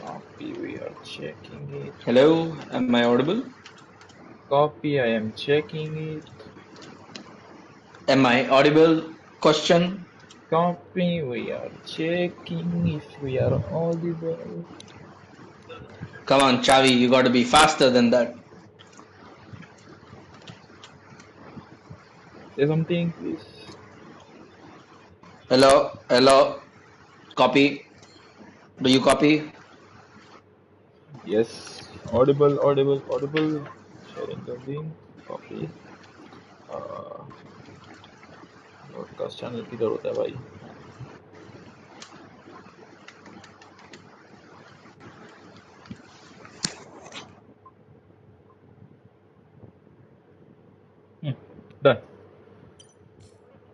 Copy, we are checking it. Hello, am I audible? Copy, I am checking it. Am I audible? Question. Copy, we are checking if we are audible. Come on, Chavi, you got to be faster than that. Say something, please. Hello, hello. Copy. Do you copy? Yes, audible, audible, audible. Sharing the link. Copy. Uh, broadcast channel किधर होता है भाई? Done.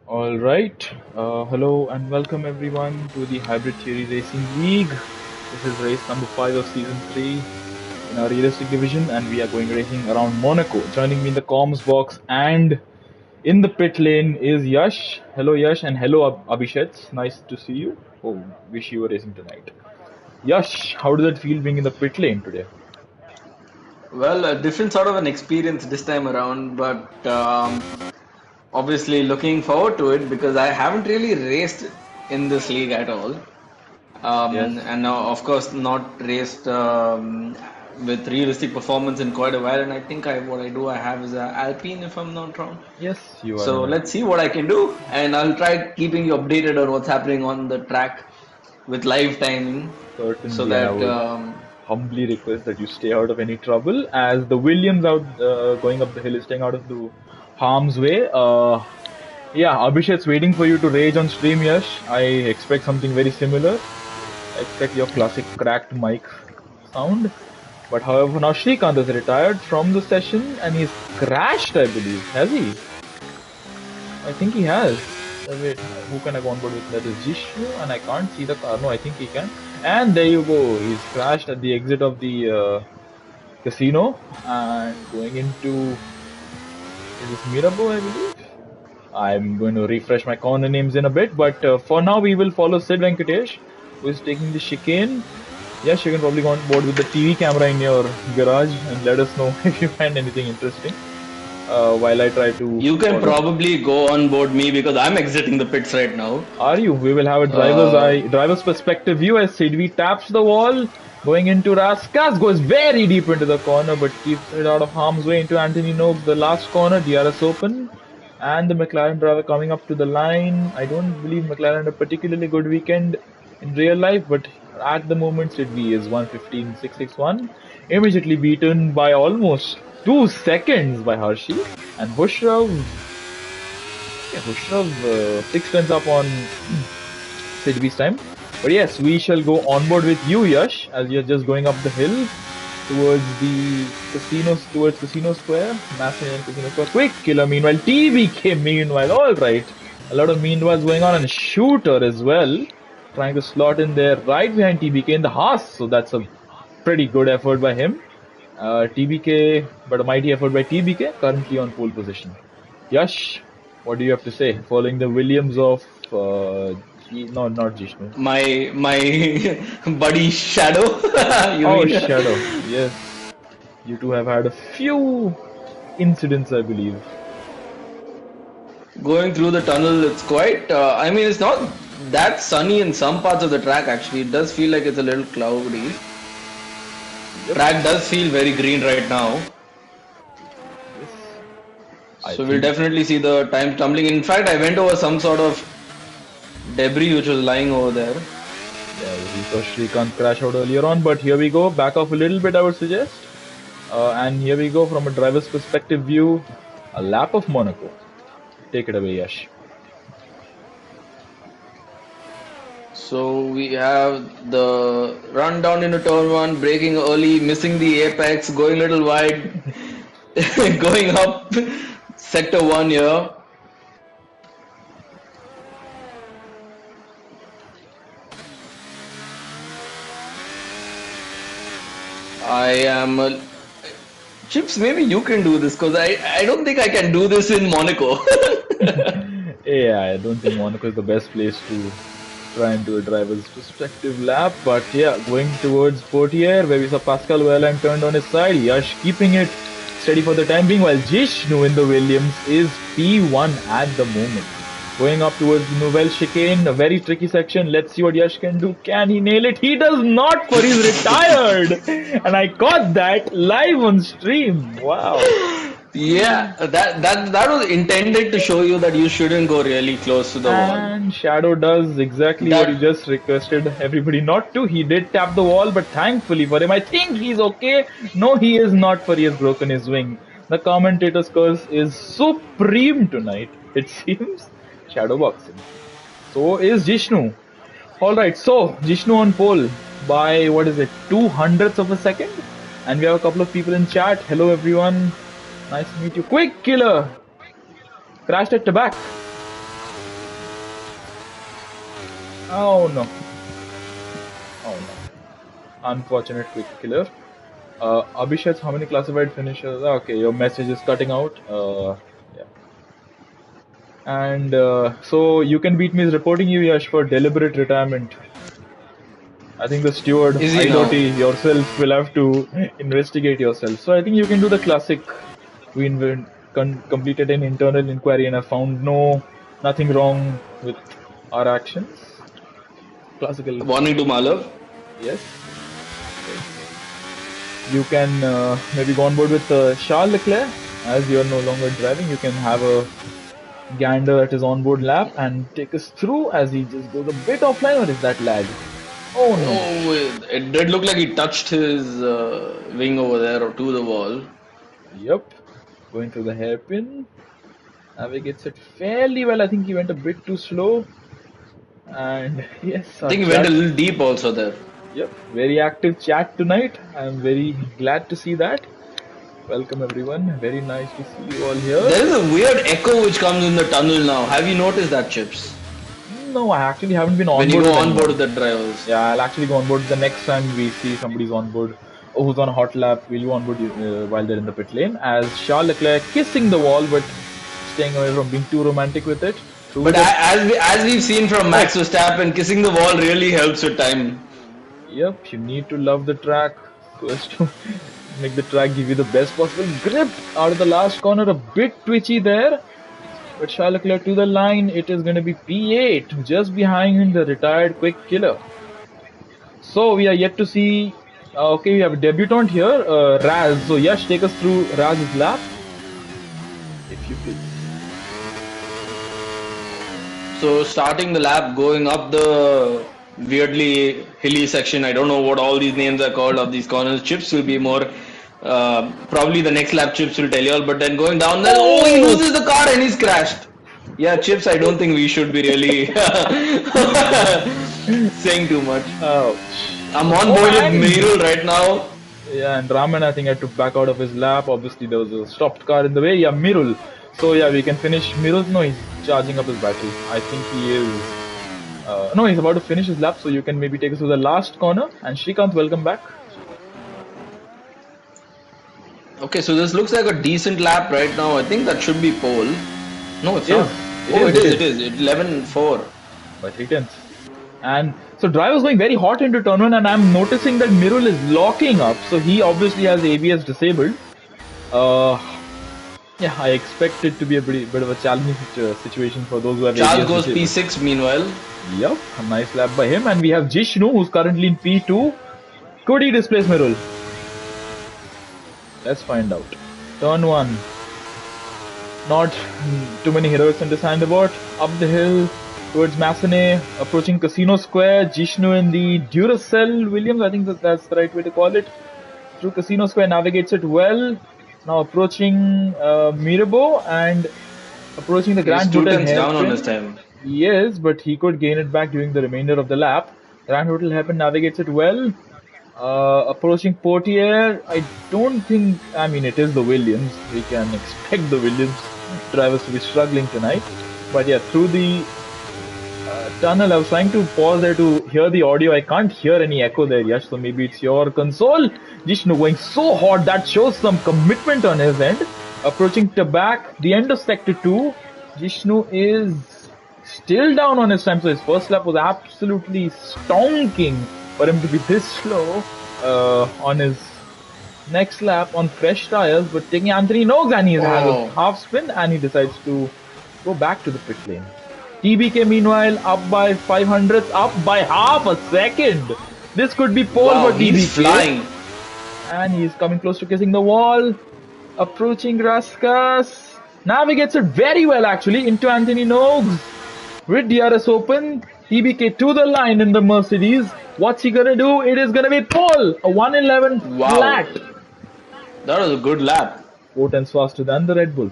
All right. Hello and welcome everyone to the Hybrid Theory Racing League. This is race number 5 of season 3 in our realistic division, and we are going racing around Monaco. Joining me in the comms box and in the pit lane is Yash. Hello Yash, and hello Abhishek. Nice to see you. Oh, wish you were racing tonight. Yash, how does it feel being in the pit lane today? Well, a different sort of an experience this time around, but obviously looking forward to it because I haven't really raced in this league at all. Yes. And now, of course, not raced with realistic performance in quite a while. And I think what I do, I have is a Alpine, if I'm not wrong. Yes, you are So in let's Alpine. see what I can do, and I'll try keeping you updated on what's happening on the track with live timing, so Certainly, and I that would humbly request that you stay out of any trouble, as the Williams out going up the hill is staying out of the harm's way. Yeah, Abhishek's waiting for you to rage on stream, Yash. I expect something very similar. I expect your classic cracked mic sound. But however, now Shrikant has retired from the session and he's crashed, I believe. Has he? I think he has. Wait, who can I go on board with? That is Jishnu, and I can't see the car. No, I think he can. And there you go. He's crashed at the exit of the casino and going into. Is this Mirabeau, I believe? I'm going to refresh my corner names in a bit, but for now we will follow Sid Venkatesh, who is taking the chicane. Yes, you can probably go on board with the TV camera in your garage and let us know if you find anything interesting. While I try to you can follow. probably go on board me because I'm exiting the pits right now. Are you? We will have a Uh, driver's perspective view as Sidvi taps the wall, going into Raskas, goes very deep into the corner, but keeps it out of harm's way into Anthony Noak, the last corner, DRS open, and the McLaren driver coming up to the line. I don't believe McLaren had a particularly good weekend in real life, but at the moment Sidvi is 1:15.661, immediately beaten by almost 2 seconds by Hershey, and Bushrav 6 runs up on Sidvi's time. But yes, we shall go on board with you, Yash, as you're just going up the hill towards the Casino Square, Massive Casino Square. Quick killer, meanwhile, TVK, meanwhile, alright. A lot of meanwhiles going on, and Shooter as well, trying to slot in there right behind TBK in the Haas, so that's a pretty good effort by him. TBK, but a mighty effort by TBK, currently on pole position. Yash, what do you have to say? Following the Williams of no, not Jishnu. my buddy Shadow. You Oh, mean? Shadow. Yes, you two have had a few incidents, I believe. Going through the tunnel, it's quite. I mean, it's not that sunny in some parts of the track. Actually, it does feel like it's a little cloudy. Yep. Track does feel very green right now. Yes. So we'll definitely see the time tumbling. In fact, I went over some sort of debris which was lying over there. Yeah, we saw Shrikant crash out earlier on, but here we go. Back off a little bit, I would suggest. And here we go from a driver's perspective view. A lap of Monaco. Take it away, Yash. So we have the run down into turn one, braking early, missing the apex, going a little wide, going up sector one here. I am Chips, maybe you can do this because I don't think I can do this in Monaco. Yeah, I don't think Monaco is the best place to try and do a driver's respective lap. But yeah, going towards Portier, where we saw Pascal Wehrlein turned on his side. Yash keeping it steady for the time being, while Jishnu in the Williams is P1 at the moment. Going up towards the Nouvelle Chicane, a very tricky section. Let's see what Yash can do. Can he nail it? He does not, for he's retired. And I caught that live on stream. Wow. Yeah, that was intended to show you that you shouldn't go really close to the wall. And Shadow does exactly what he just requested everybody not to. He did tap the wall, but thankfully for him, I think he's okay. No, he is not, for he has broken his wing. The commentator's curse is supreme tonight, it seems. Shadow boxing. So is Jishnu. Alright, so Jishnu on pole by, what is it, 200ths of a second? And we have a couple of people in chat. Hello everyone. Nice to meet you. Quick killer! Crashed at the back. Oh no. Oh no. Unfortunate quick killer. Abhishek, how many classified finishes? Okay, your message is cutting out. Yeah. And so you can beat me is reporting you, Yash, for deliberate retirement. I think the steward, IoT, yourself will have to investigate yourself. So I think you can do the classic. We completed an internal inquiry and I found nothing wrong with our actions. Classical. Warning to Malav. Yes. You can maybe go on board with Charles Leclerc. As you are no longer driving, you can have a gander at his onboard lap and take us through as he just goes a bit offline, or is that lag? Oh no. Oh, it did look like he touched his wing over there or to the wall. Yep. Going through the hairpin. Navigates it fairly well. I think he went a bit too slow. And yes. I think he went a little deep also there. Yep. Very active chat tonight. I'm very glad to see that. Welcome everyone. Very nice to see you all here. There is a weird echo which comes in the tunnel now. Have you noticed that, Chips? No, I actually haven't been on board. When you go on board with the drivers. Yeah, I'll actually go on board the next time we see somebody's on board. Oh, who's on a hot lap? Will you on board while they're in the pit lane? As Charles Leclerc kissing the wall, but staying away from being too romantic with it. But as we've seen from Max Verstappen, kissing the wall really helps with time. Yep, you need to love the track first to make the track give you the best possible grip. Out of the last corner, a bit twitchy there. But Charles Leclerc to the line, it is going to be P8, just behind the retired quick killer. So we are yet to see. Okay, we have a debutant here, Raz. So Yash, take us through Raz's lap, if you please. So starting the lap, going up the weirdly hilly section. I don't know what all these names are called of these corners. Chips will be more. Probably the next lap Chips will tell you all. But then going down there, oh, he loses the car and he's crashed. Yeah, Chips, I don't think we should be really saying too much. Ouch. I'm on board with Mirul right now. Yeah, and Raman, I think, had to back out of his lap. Obviously, there was a stopped car in the way. Yeah, Mirul. So, yeah, we can finish Mirul. No, he's charging up his battery. I think he is. No, he's about to finish his lap. So, you can maybe take us to the last corner. And Shrikant, welcome back. Okay, so this looks like a decent lap right now. I think that should be pole. No, it's not. It is. It's 11-4. By 3/10. And so driver's going very hot into turn 1, and I'm noticing that Mirul is locking up. So he obviously has ABS disabled. Yeah, I expect it to be a bit of a challenging situation for those who have Charles ABS goes disabled. P6 meanwhile. Yep, a nice lap by him. And we have Jishnu, who's currently in P2. Could he displace Mirul? Let's find out. Turn 1. Not too many heroics on this handleboard. Up the hill towards Massenet, approaching Casino Square. Jishnu in the Duracell Williams, I think that's the right way to call it. Through Casino Square, navigates it well. Now approaching Mirabeau and approaching the Grand Hotel. He's 2 tenths down on his time. Yes, but he could gain it back during the remainder of the lap. Grand Hotel Hairpin navigates it well. Approaching Portier, I don't think, I mean, it is the Williams. We can expect the Williams drivers to be struggling tonight. But yeah, through the tunnel, I was trying to pause there to hear the audio. I can't hear any echo there, Yash, so maybe it's your console. Jishnu going so hot, that shows some commitment on his end. Approaching Tabak, the end of Sector 2. Jishnu is still down on his time. So his first lap was absolutely stonking for him to be this slow on his next lap on fresh tires. But taking Anthony Noakes, and he has a half spin, and he decides to go back to the pit lane. TBK meanwhile up by 500ths, up by half a second. This could be pole for TBK. He's flying. And he's coming close to kissing the wall. Approaching Raskas. Navigates it very well actually into Anthony Noakes. With DRS open. TBK to the line in the Mercedes. What's he gonna do? It is gonna be pole. A 111 flat. That was a good lap. 4 tenths faster than the Red Bull.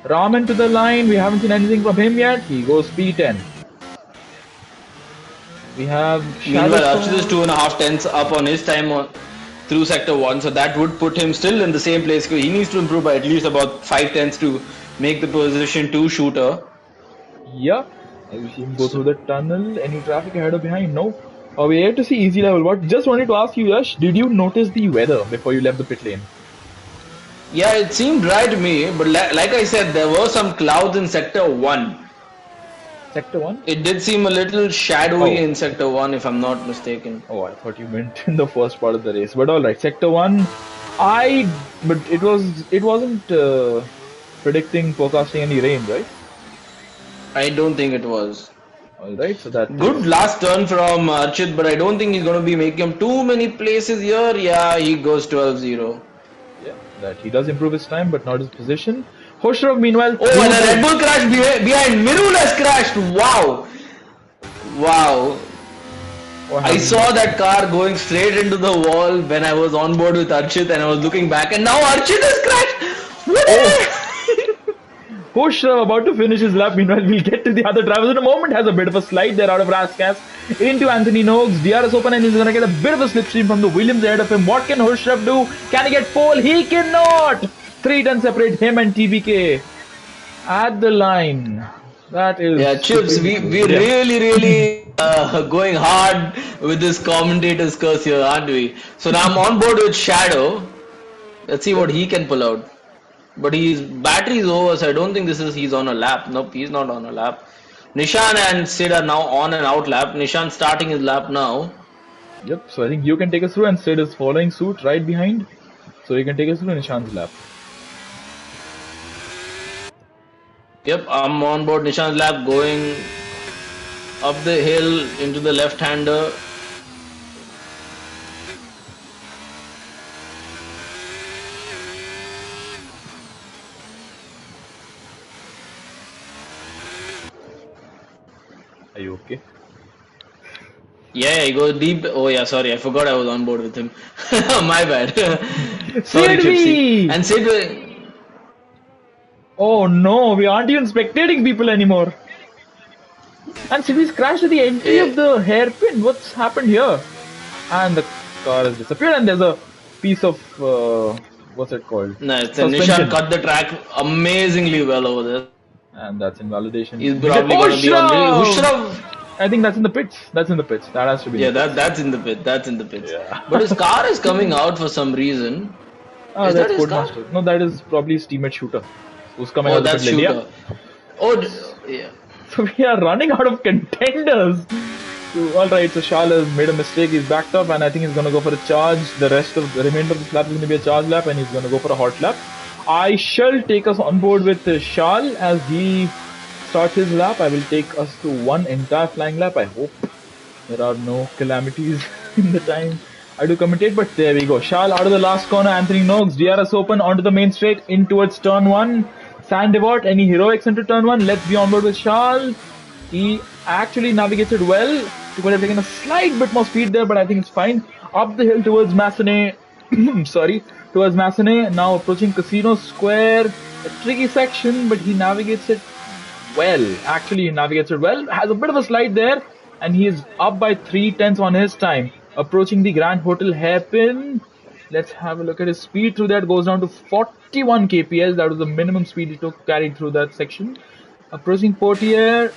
Raman to the line. We haven't seen anything from him yet. He goes P10. We have Meanwhile, Archit is 2.5 tenths up on his time through sector 1, so that would put him still in the same place. He needs to improve by at least about 5 tenths to make the position 2 shooter. Yeah, I will see him go through the tunnel. Any traffic ahead or behind? No. We're here to see easy level. But just wanted to ask you, Yash, did you notice the weather before you left the pit lane? Yeah, it seemed dry to me, but like I said, there were some clouds in sector 1. Sector 1? It did seem a little shadowy in sector 1 if I'm not mistaken. Oh, I thought you meant in the first part of the race. But alright, sector 1, but it wasn't forecasting any rain, right? I don't think it was. Alright, so that... Good last turn from Archit, but I don't think he's going to be making him too many places here. Yeah, he goes 12-0. Yeah, that he does improve his time, but not his position. Khosrow, meanwhile... Oh, and the Red Bull crashed behind. Mirul has crashed. Wow. Wow. I saw that car going straight into the wall when I was on board with Archit and I was looking back, and now Archit has crashed. What? Khosrow about to finish his lap. Meanwhile, we'll get to the other drivers in a moment. Has a bit of a slide there out of Raskas into Anthony Noakes. DRS open, and he's going to get a bit of a slipstream from the Williams ahead of him. What can Khosrow do? Can he get pole? He cannot. 3 tenths separate him and TBK at the line. That is... Yeah, Chips, we're really going hard with this commentator's curse here, aren't we? So now I'm on board with Shadow. Let's see what he can pull out. But his battery is over, so I don't think he's on a lap. Nope, he's not on a lap. Nishan and Sid are now on and out lap. Nishan starting his lap now. Yep, so I think you can take us through, and Sid is following suit right behind. So you can take us through Nishan's lap. Yep, I'm on board Nishan's lap, going up the hill into the left-hander. Are you okay? Yeah, he goes deep. Oh yeah, sorry, I forgot I was on board with him. My bad. Sorry, Chipsy. And Sid. Oh no, we aren't even spectating people anymore. And Sid's crashed at the entry of the hairpin. What's happened here? And the car has disappeared, and there's a piece of what's it called? Nice. Nishan cut the track amazingly well over there. And that's invalidation. He's probably going to be on the Khosrow. I think that's in the pits. That's in the pits. That has to be. Yeah, that's in the pit. That's in the pits. Yeah. But his car is coming out for some reason. Is that his car? No, that is probably his teammate Shooter, who's coming out of the pit lane. Shooter. Oh, yeah. So we are running out of contenders. Alright, so Charles has made a mistake. He's backed up, and I think he's going to go for a charge. The remainder of this lap is going to be a charge lap, and he's going to go for a hot lap. I shall take us on board with Charles as he starts his lap. I will take us to one entire flying lap. I hope there are no calamities in the time I do commentate, but there we go. Charles out of the last corner. Anthony Noakes, DRS open onto the main straight in towards turn 1. Sandevort, any heroics into turn 1? Let's be on board with Charles. He actually navigates it well. He could have taken a slight bit more speed there, but I think it's fine. Up the hill towards Massenet. Sorry. Towards Massenet, now approaching Casino Square. A tricky section, but he navigates it well. Actually, he navigates it well. Has a bit of a slide there, and he is up by 3 tenths on his time. Approaching the Grand Hotel hairpin. Let's have a look at his speed through that. Goes down to 41 kps. That was the minimum speed he took carried through that section. Approaching Portier.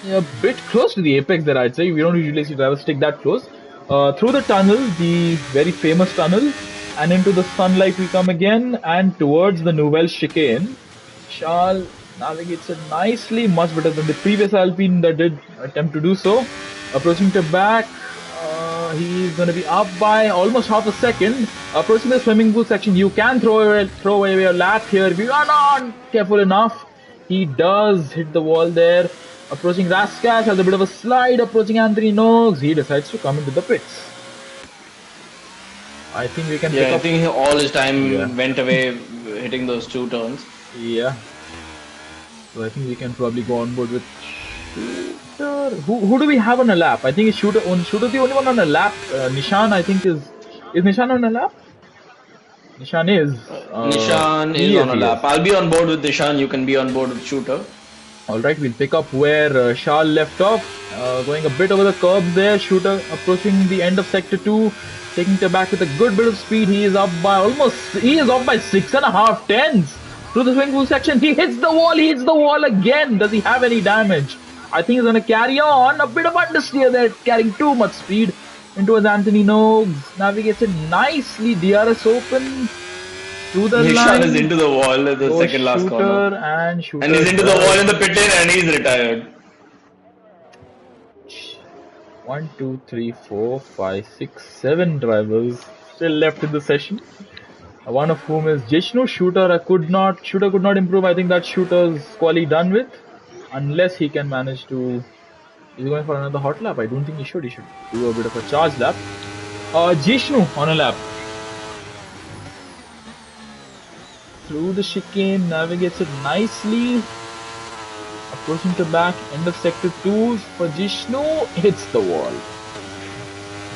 A bit close to the apex there, I'd say. We don't usually see drivers stick that close. Through the tunnel, the very famous tunnel. And into the sunlight we come again, and towards the Nouvelle chicane. Charles Navigates it nicely, much better than the previous Alpine that did attempt to do so. Approaching to back, he's going to be up by almost half a second. Approaching the swimming pool section, you can throw away your lap here if you are not careful enough. He does hit the wall there. Approaching Rascash has a bit of a slide. Approaching Anthony Noakes, he decides to come into the pits. I think we can pick I up. think all his time went away hitting those two turns. Yeah. So I think we can probably go on board with Shooter. Who do we have on a lap? I think it's Shooter. Shooter the only one on a lap. Nishan, I think is Nishan on a lap? Nishan is. Nishan is on a lap. I'll be on board with Nishan. You can be on board with Shooter. Alright, we'll pick up where Shal left off. Going a bit over the curbs there. Shooter approaching the end of sector 2. Taking it back with a good bit of speed. He is up by 6.5 tenths. Through the swing pool section, he hits the wall again. Does he have any damage? I think he's going to carry on. A bit of understeer there, carrying too much speed into his Anthony Noakes. Navigates it nicely. DRS open through the Nishan line. is into the wall at the second last corner. And Shooter. And he's into the wall in the pit lane and he's retired. 1, 2, 3, 4, 5, 6, 7 drivers still left in the session. One of whom is Jishnu. Shooter could not improve. I think that Shooter's quali done with, unless he can manage to. He's going for another hot lap. I don't think he should. He should do a bit of a charge lap. Jishnu on a lap. Through the chicane, navigates it nicely. Approaching to back, end of sector 2 for Jishnu, hits the wall.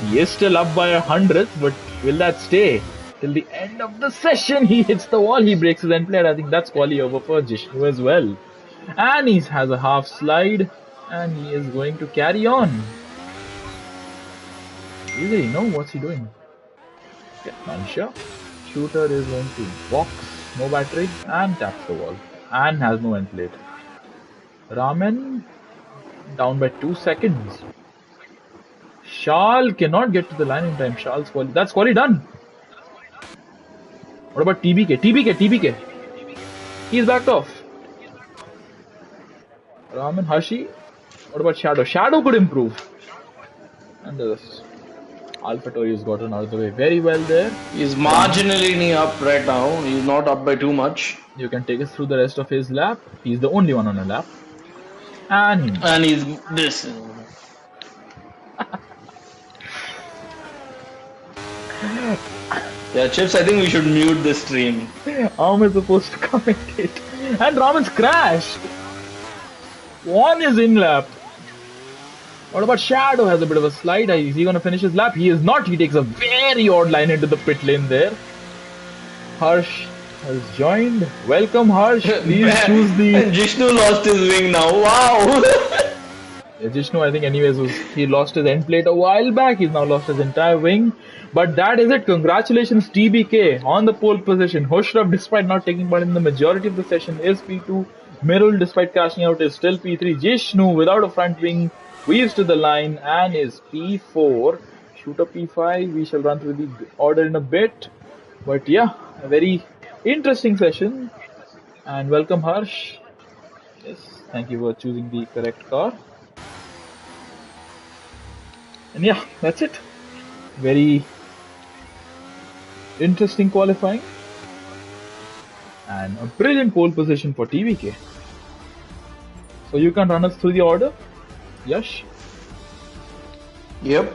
He is still up by 100th, but will that stay? Till the end of the session, he hits the wall, he breaks his end plate. I think that's quali over for Jishnu as well. And he has a half slide, and he is going to carry on. Does he know what's he doing? Yeah, not sure. Shooter is going to box, no battery, and taps the wall. And has no end plate. Raman down by 2 seconds. Shal cannot get to the line in time. Shal's quali. That's quali done. What about TBK? TBK. He's backed off. Raman, Hashi. What about Shadow? Shadow could improve. And the AlphaTauri has gotten out of the way very well there. He's marginally up right now. He's not up by too much. You can take us through the rest of his lap. He's the only one on a lap. And he's this. Yeah, Chips, I think we should mute this stream. How am I supposed to commentate? And Raman's crashed. One is in lap. What about Shadow? Has a bit of a slide. Is he going to finish his lap? He is not. He takes a very odd line into the pit lane there. Harsh has joined. Welcome, Harsh. Please choose the. And Jishnu lost his wing now. Wow. Yeah, Jishnu, I think, anyways, he lost his end plate a while back. He's now lost his entire wing. But that is it. Congratulations, TBK, on the pole position. Hoshraf, despite not taking part in the majority of the session, is P2. Mirul, despite crashing out, is still P3. Jishnu, without a front wing, weaves to the line and is P4. Shooter P5. We shall run through the order in a bit. But yeah, a very interesting session. And welcome, Harsh. Yes, thank you for choosing the correct car. And yeah, that's it. Very interesting qualifying. And a brilliant pole position for TVK. So you can run us through the order, Yash? Yep.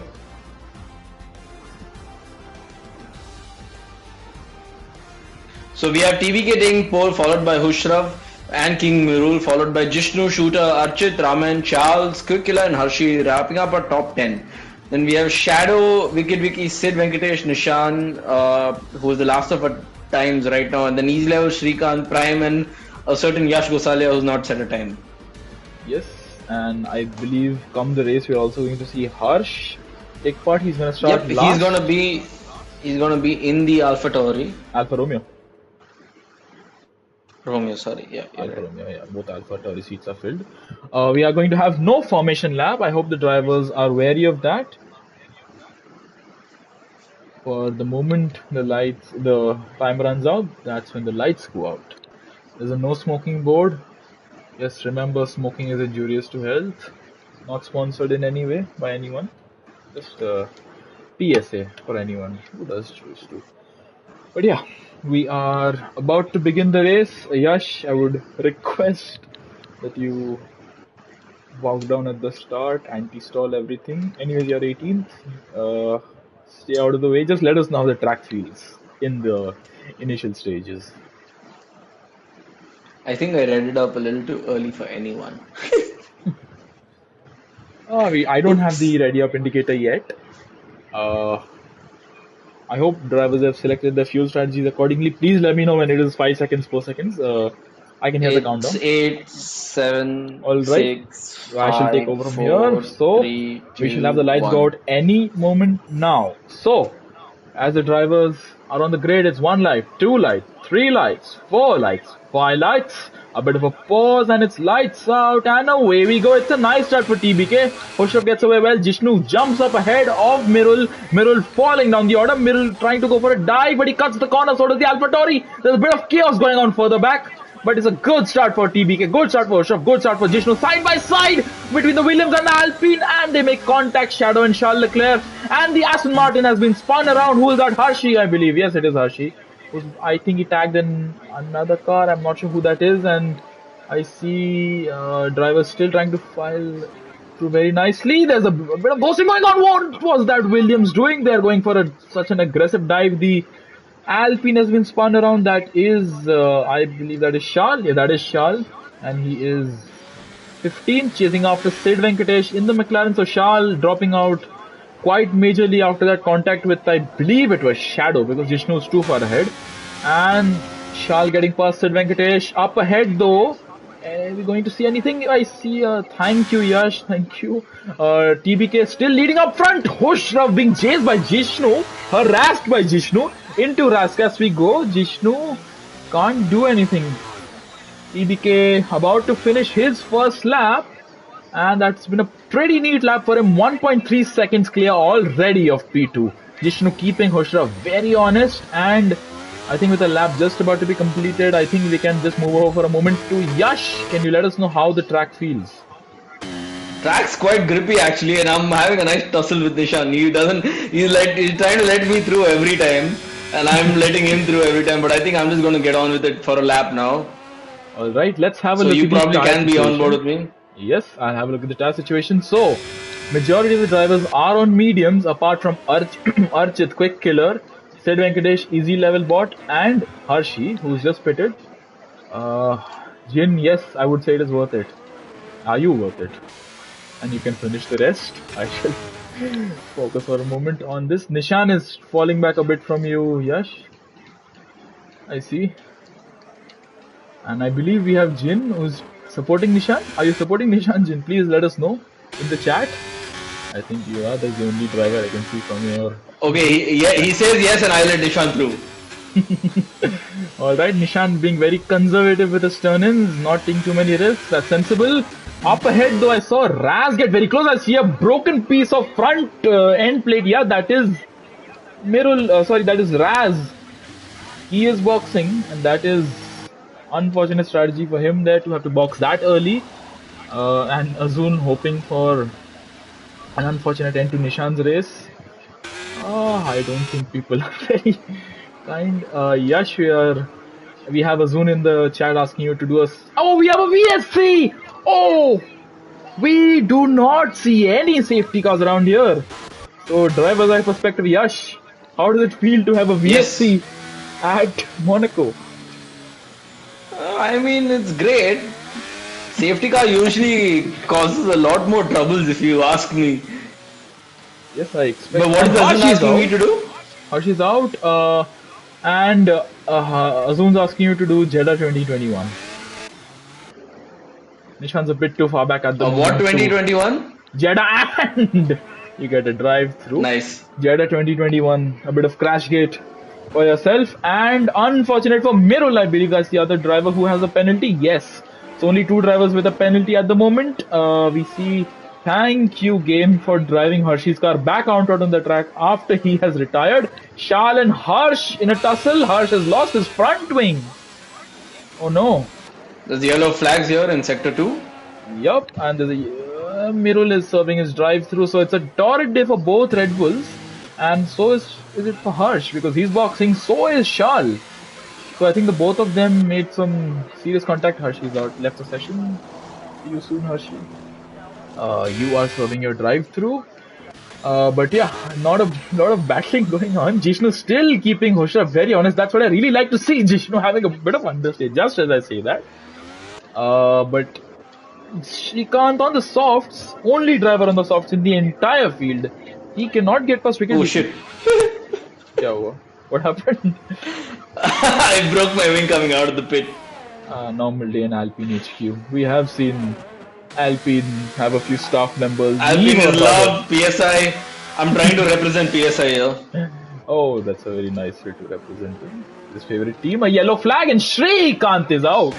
So we have TVK taking pole, followed by Hushraf and King Mirul, followed by Jishnu, Shooter, Archit, Raman, Charles, Kirkila and Harshi, wrapping up our top 10. Then we have Shadow, Wicked Vicky, Sid, Venkatesh, Nishan, who is the last of our times right now, and then Easy Level, Shrikant, Prime, and a certain Yash Gosalia who's not set a time. Yes, and I believe come the race we're also going to see Harsh take part. He's going to start last. He's gonna be in the AlphaTauri. Alfa Romeo. Romeo, sorry. Yeah, Alfa Romeo, yeah. Both AlphaTauri seats are filled. We are going to have no formation lap. I hope the drivers are wary of that. For the moment the time runs out, that's when the lights go out. There's a no smoking board. Yes, remember smoking is injurious to health. Not sponsored in any way by anyone. Just PSA for anyone who does choose to. But yeah, we are about to begin the race. Yash, I would request that you walk down at the start, anti-stall everything. Anyways, you're 18th. Uh, Stay out of the way. Just let us know how the track feels in the initial stages. I think I read it up a little too early for anyone. I don't have Oops. the ready up indicator yet. Uh, I hope drivers have selected their fuel strategies accordingly. Please let me know when it is 5 seconds per second. I can hear the It's countdown. eight, seven, All right, six, I shall take five, over from here. four, So three, we shall have the two, lights go one. out any moment now. So as the drivers are on the grid, it's one light, two lights, three lights, four lights, five lights. A bit of a pause and it's lights out and away we go. It's a nice start for TBK. Hoshraf gets away well. Jishnu jumps up ahead of Mirul. Mirul falling down the order. Mirul trying to go for a dive, but he cuts the corner. So does the AlphaTauri. There's a bit of chaos going on further back. But it's a good start for TBK, good start for Hoshraf, good start for Jishnu. Side by side between the Williams and the Alpine, and they make contact. Shadow and Charles Leclerc. And the Aston Martin has been spun around. Who is that? Hershey, I believe. Yes, it is Hershey. I think he tagged in another car. I'm not sure who that is. And I see drivers still trying to file through very nicely. There's a bit of ghosting going on. What was that Williams doing? They're going for such an aggressive dive. The Alpine has been spun around. That is, I believe that is Charles. Yeah, that is Charles. And he is 15, chasing after Sid Venkatesh in the McLaren. So Charles dropping out quite majorly after that contact with, I believe it was Shadow, because Jishnu was too far ahead. And Charles getting past Sid Venkatesh. Up ahead though. Are we going to see anything? I see. Thank you, Yash. Thank you. TBK still leading up front. Hoshraf being chased by Jishnu, harassed by Jishnu. Into Rask as we go. Jishnu can't do anything. TBK about to finish his first lap, and that's been a pretty neat lap for him. 1.3 seconds clear already of P2. Jishnu keeping Hoshraf very honest, and I think with the lap just about to be completed, I think we can just move over for a moment to Yash. Can you let us know how the track feels? Track's quite grippy actually, and I'm having a nice tussle with Nishan. He's trying to let me through every time, and I'm letting him through every time. But I think I'm just going to get on with it for a lap now. Alright, let's have a So look you at the probably tire can be on board situation. with me. Yes, I'll have a look at the tire situation. So, majority of the drivers are on mediums apart from Archit, Quick Killer, Sid Venkatesh, Easy Level Bot, and Hershey, who's just pitted. Uh, Jin, yes, I would say it is worth it. Are you worth it? And you can finish the rest. I shall focus for a moment on this. Nishan is falling back a bit from you, Yash. I see. And I believe we have Jin who's supporting Nishan. Are you supporting Nishan, Jin? Please let us know in the chat. I think you are. That's the only driver I can see from your. Okay, he says yes, and I let Nishan through. Alright, Nishan being very conservative with his turn-ins, not taking too many risks. That's sensible. Up ahead though, I saw Raz get very close. I see a broken piece of front end plate. Yeah, that is Mirul. That is Raz. He is boxing, and that is unfortunate strategy for him there to have to box that early. And Azun hoping for an unfortunate end to Nishan's race. I don't think people are very kind. Yash, we have Azun in the chat asking you to do us. Oh, we have a VSC! Oh! We do not see any safety cars around here. So, driver's eye perspective, Yash, how does it feel to have a VSC at Monaco? I mean, it's great. Safety car usually causes a lot more troubles if you ask me. Yes, I expect. But what is Azun asking me to do? Harsh out, and Azun's asking you to do Jeddah 2021. Nishan's a bit too far back at the moment. What 2021? Jeddah, and you get a drive through. Nice. Jeddah 2021, a bit of crash gate for yourself, and unfortunate for Mirul, I believe that's the other driver who has a penalty. Yes, so only two drivers with a penalty at the moment. We see. Thank you, game, for driving Hershey's car back out on the track after he has retired. Shal and Harsh in a tussle. Harsh has lost his front wing. Oh no. There's yellow flags here in sector 2. Yup, and there's a Mirul is serving his drive-through, so it's a torrid day for both Red Bulls, and so is it for Harsh because he's boxing. So is Shal. So I think the both of them made some serious contact. Harsh is out, left the session. See you soon, Harsh. You are serving your drive-through. But yeah, not a lot of battling going on. Jishnu still keeping Hoshra very honest. That's what I really like to see. Jishnu having a bit of understate, just as I say that. But Shrikant on the softs, only driver on the softs in the entire field. He cannot get past wicket. Oh shit. Yeah, what happened? I broke my wing coming out of the pit. Normal day in Alpine HQ. We have seen Alpine have a few staff members. Alpine is love, PSI. I'm trying to represent PSI here. Oh, that's a very nice way to represent his favorite team. A yellow flag and Shrikant is out.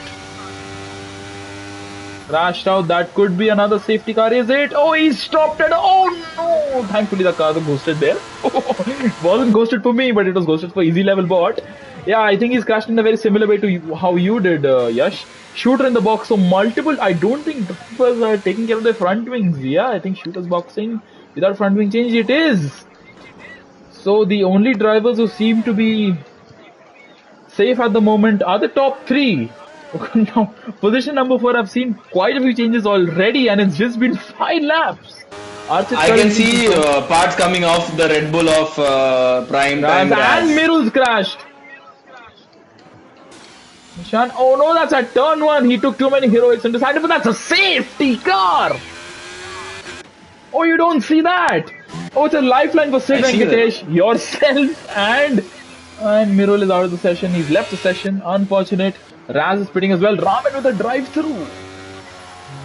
Crashed out. That could be another safety car. Is it? Oh, he's stopped it. Oh no! Thankfully, the car was ghosted there. It wasn't ghosted for me, but it was ghosted for easy level bot. Yeah, I think he's crashed in a very similar way to how you did, Yash. Shooter in the box. So multiple. I don't think drivers are taking care of their front wings. Yeah, I think Shooter's boxing without front wing change. It is. So the only drivers who seem to be safe at the moment are the top three. Now, position number 4, I've seen quite a few changes already, and it's just been 5 laps. I can see parts coming off the Red Bull of Prime Time. And Mirul's crashed. Nishan, oh no, that's at turn 1. He took too many heroics and decided, but that's a safety car. Oh, you don't see that. Oh, it's a lifeline for Sid Venkatesh, yourself, and Mirul is out of the session. He's left the session. Unfortunate. Raz is pitting as well. Raman with a drive-through.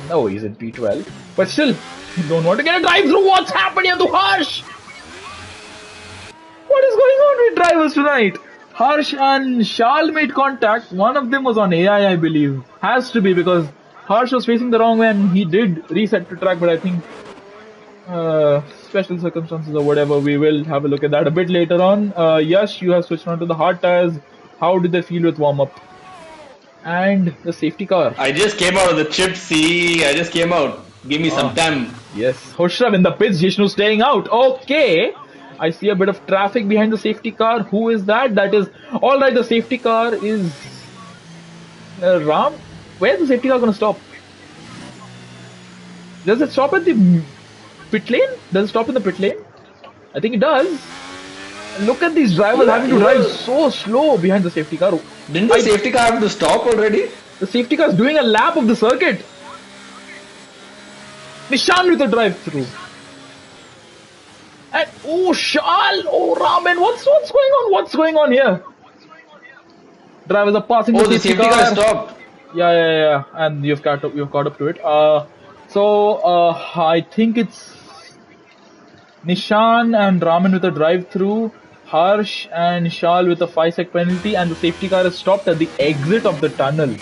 No, he's in P12. But still, you don't want to get a drive-through. What's happened here to Harsh? What is going on with drivers tonight? Harsh and Shal made contact. One of them was on AI, I believe. Has to be because Harsh was facing the wrong way and he did reset to track. But I think special circumstances or whatever, we will have a look at that a bit later on. Yash, you have switched on to the hard tires. How did they feel with warm-up? And the safety car. I just came out of the chip. See, I just came out. Give me some time. Yes, Hoshrav in the pits. Jishnu staying out. Okay. I see a bit of traffic behind the safety car. Who is that? That is alright. The safety car is Ram. Where's the safety car going to stop? Does it stop at the pit lane? Does it stop in the pit lane? I think it does. Look at these drivers having to drive so slow behind the safety car. Didn't the safety car have to stop already? The safety car is doing a lap of the circuit. Nishan with a drive-through. And oh, Shal, oh Raman, what's going on? What's going on here? Drivers are passing the safety car. Stopped. Yeah, and you've caught up to it. I think it's Nishan and Raman with a drive-through. Harsh and Shal with a 5-sec penalty, and the safety car is stopped at the exit of the tunnel.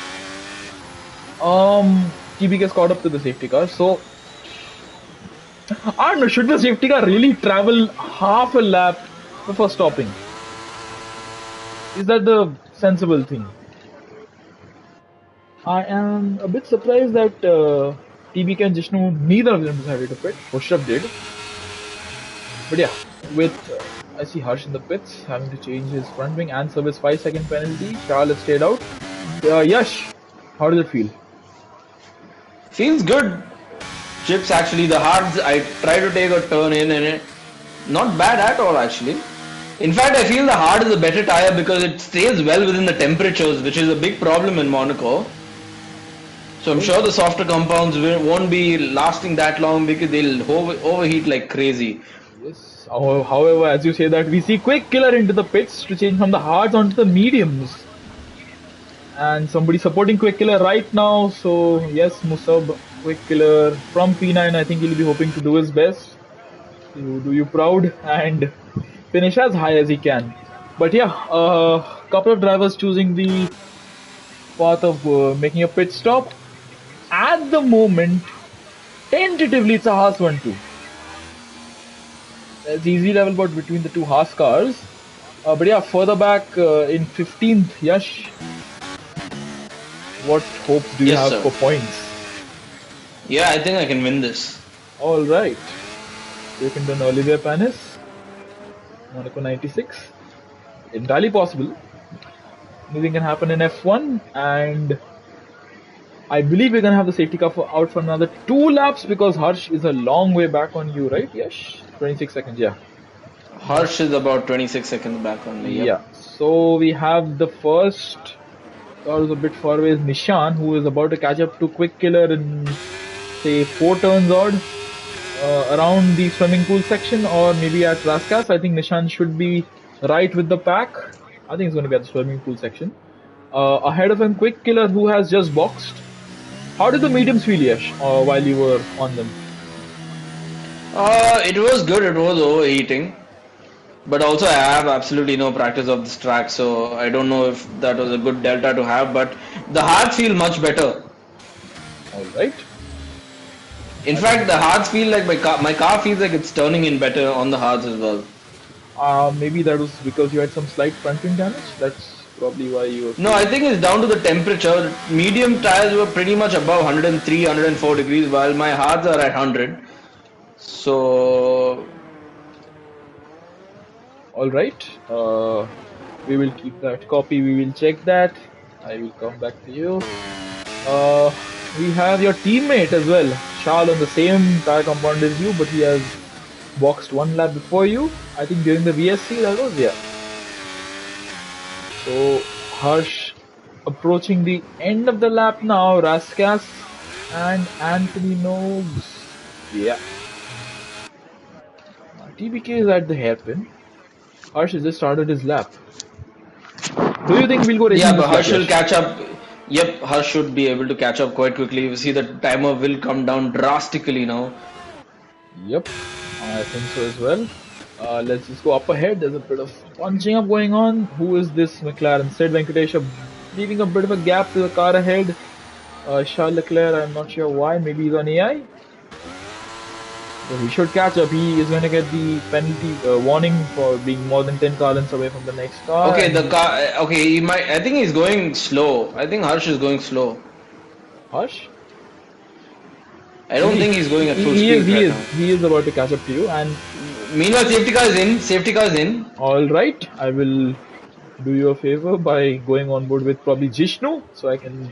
TB gets caught up to the safety car, so I don't know, should the safety car really travel half a lap before stopping? Is that the sensible thing? I am a bit surprised that TBK and Jishnu, neither of them decided to pit. Hoshrav did. But yeah, with I see Harsh in the pits, having to change his front wing and service 5-second penalty. Shal has stayed out. Yash, how does it feel? Feels good. Chips actually, the hards, I try to take a turn in and it, not bad at all actually. In fact, I feel the hard is a better tire because it stays well within the temperatures, which is a big problem in Monaco. So I'm sure the softer compounds won't be lasting that long because they'll overheat like crazy. Yes. However, as you say that, we see Quick Killer into the pits to change from the hards onto the mediums. And somebody supporting Quick Killer right now. So yes, Musab, Quick Killer from P9. I think he'll be hoping to do his best to do you proud and finish as high as he can. But yeah, a couple of drivers choosing the path of making a pit stop. At the moment, tentatively it's a Haas 1-2. There's easy level but between the two Haas cars. But yeah, further back in 15th, Yash. What hopes do you Yes, have sir. for points? Yeah, I think I can win this. All right. You can done Olivier Panis, Monaco 96. Entirely possible. Anything can happen in F1, and I believe we're gonna have the safety car out for another 2 laps because Harsh is a long way back on you, right? Yes, 26 seconds. Yeah. No. Harsh is about 26 seconds back on me. Yep. Yeah. So we have the first car who's a bit far away is Nishan, who is about to catch up to Quick Killer in say 4 turns odd. Around the swimming pool section or maybe at Raskas. I think Nishan should be right with the pack. I think it's going to be at the swimming pool section. Ahead of him, Quick Killer, who has just boxed. How did the mediums feel, Yash, while you were on them? It was good. It was overheating. But also, I have absolutely no practice of this track, so I don't know if that was a good delta to have. But the hards feel much better. All right. In I fact, think the hards feel like my car feels like it's turning in better on the hards as well. maybe that was because you had some slight front wing damage. That's probably why you were No, I feeling. think it's down to the temperature. Medium tires were pretty much above 103, 104 degrees, while my hards are at 100. So, All right. We will keep that copy. We will check that. I will come back to you. Uh, we have your teammate as well, Shal, on the same tire compound as you, but he has boxed 1 lap before you. I think during the VSC that was, yeah. So Harsh approaching the end of the lap now. Raskas and Anthony Nogues. Yeah. TBK is at the hairpin. Harsh has just started his lap. Do you think we'll go racing yeah, but this lap, Harsh will Yash? catch up. Yep, Harsh should be able to catch up quite quickly. You see the timer will come down drastically now. Yep, I think so as well. Let's just go up ahead. There's a bit of punching up going on. Who is this McLaren? Said Venkatesha leaving a bit of a gap to the car ahead. Charles Leclerc, I'm not sure why. Maybe he's on AI. But he should catch up. He is going to get the penalty warning for being more than 10 car lengths away from the next car. Okay, And the car. Okay, he might. I think he's going slow. I think Harsh is going slow. Harsh? I don't think he's going at full He is, speed he right is, now. he is about to catch up to you. And Meanwhile, safety car is in. Safety car is in. all right, I will do you a favor by going on board with probably Jishnu, so I can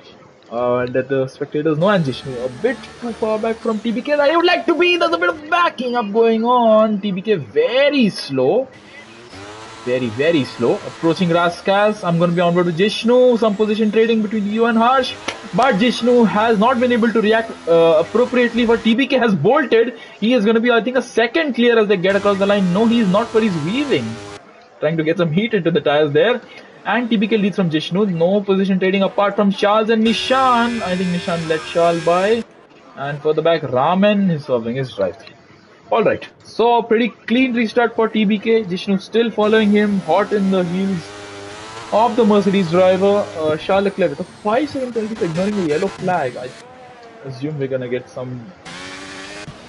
let the spectators know. And Jishnu a bit too far back from TBK. I would like to be. There's a bit of backing up going on. TBK very slow. Very slow. Approaching Raskas. I'm going to be on board with Jishnu. Some position trading between you and Harsh. But Jishnu has not been able to react appropriately. For TBK has bolted. He is going to be, I think, a second clear as they get across the line. No, he is not, for his weaving. Trying to get some heat into the tires there. And TBK leads from Jishnu. No position trading apart from Charles and Nishan. I think Nishan let Charles by. And further back, Raman is serving his drive through. Alright, so pretty clean restart for TBK. Jishnu still following him, hot in the heels of the Mercedes driver. Charles Leclerc with a 5-second penalty for ignoring the yellow flag. I assume we're gonna get some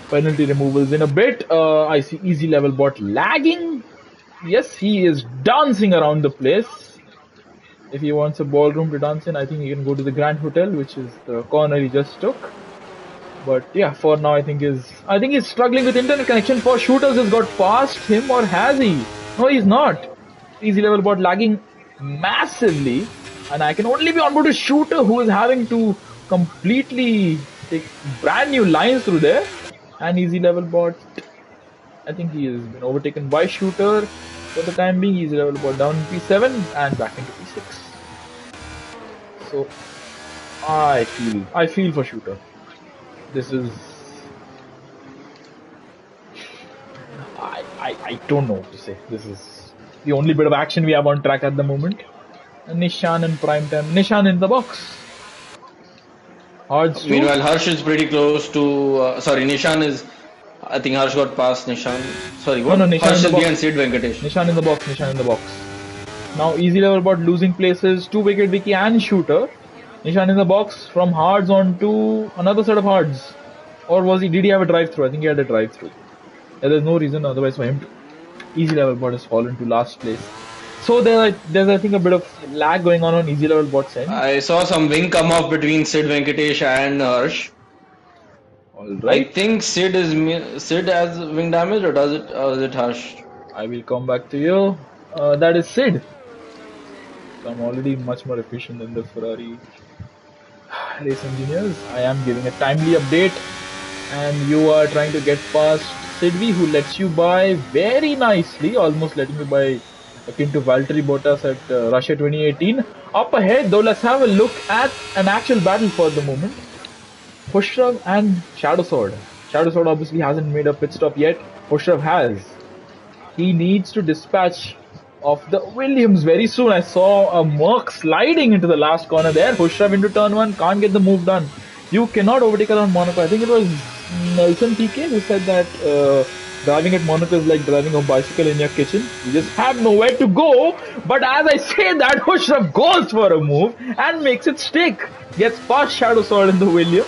penalty removals in a bit. I see easy level bot lagging. Yes, he is dancing around the place. If he wants a ballroom to dance in, I think he can go to the Grand Hotel, which is the corner he just took. But yeah, for now I think he's struggling with internet connection. For shooters has got past him, or has he? No, he's not. Easy level bot lagging massively, and I can only be on board a shooter who is having to completely take brand new lines through there. And easy level bot, I think he has been overtaken by shooter for the time being. Easy level bot down in P7 and back into P6. So I feel for shooter. This is I don't know what to say. This is the only bit of action we have on track at the moment. And Nishan in prime time. Nishan in the box. Hards too. Meanwhile, Harsh is pretty close to. Sorry, Nishan is. I think Harsh got past Nishan. Sorry, what? No, Nishan Harsh in the is box. behind Sid Venkatesh. Nishan in the box. Nishan in the box. Now easy level bot losing places. 2-wicket Vicky and shooter. Nishan in the box from hards on to another set of hards. Or was he? Did he have a drive through? I think he had a drive through. Yeah, there's no reason otherwise for him to. Easy level bot has fallen to last place. So there's I think a bit of lag going on easy level bot's end. I saw some wing come off between Sid Venkatesh and Harsh. All I right, think Sid has wing damage, or does it? Or is it Harsh? I will come back to you. That is Sid. So I'm already much more efficient than the Ferrari race engineers. I am giving a timely update, and you are trying to get past Sidvi, who lets you by very nicely, almost letting you by akin to Valtteri Bottas at Russia 2018. Up ahead, though, let's have a look at an actual battle for the moment. Khosrow and Shadow Sword. Shadow Sword obviously hasn't made a pit stop yet. Khosrow has. He needs to dispatch of the Williams very soon. I saw a Merc sliding into the last corner there. Khosrow into turn one, can't get the move done. You cannot overtake around Monaco. I think it was Nelson PK who said that driving at Monaco is like driving a bicycle in your kitchen. You just have nowhere to go. But as I say that, Khosrow goes for a move and makes it stick. Gets past Shadow Sword in the Williams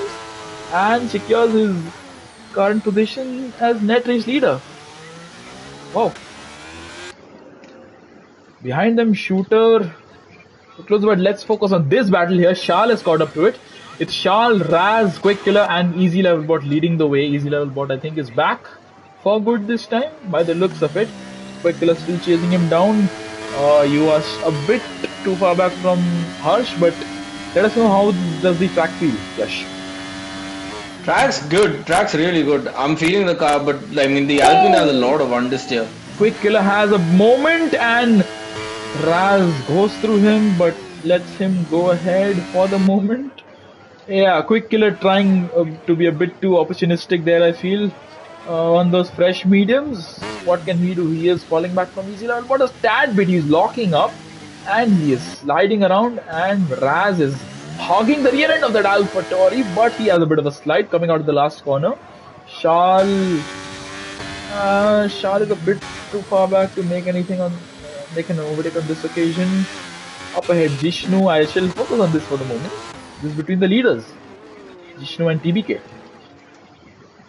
and secures his current position as net race leader. Wow. Behind them, Shooter. Close, but let's focus on this battle here. Shal has caught up to it. It's Shal, Raz, Quick Killer, and Easy Level Bot leading the way. Easy Level Bot, I think, is back for good this time, by the looks of it. Quick Killer still chasing him down. You are a bit too far back from Harsh, but let us know how does the track feel, Yash. Track's good. Track's really good. I'm feeling the car, but I mean the Alpine has a lot of undist here. Quick Killer has a moment and Raz goes through him but lets him go ahead for the moment. Yeah, Quick Killer trying to be a bit too opportunistic there, I feel, on those fresh mediums. What can he do? He is falling back from easy level. What a tad bit, he's locking up and he is sliding around and Raz is hogging the rear end of that AlphaTauri, but he has a bit of a slide coming out of the last corner. Shal is a bit too far back to make anything on make an overtake on this occasion. Up ahead, Jishnu. I shall focus on this for the moment. This is between the leaders, Jishnu and TBK.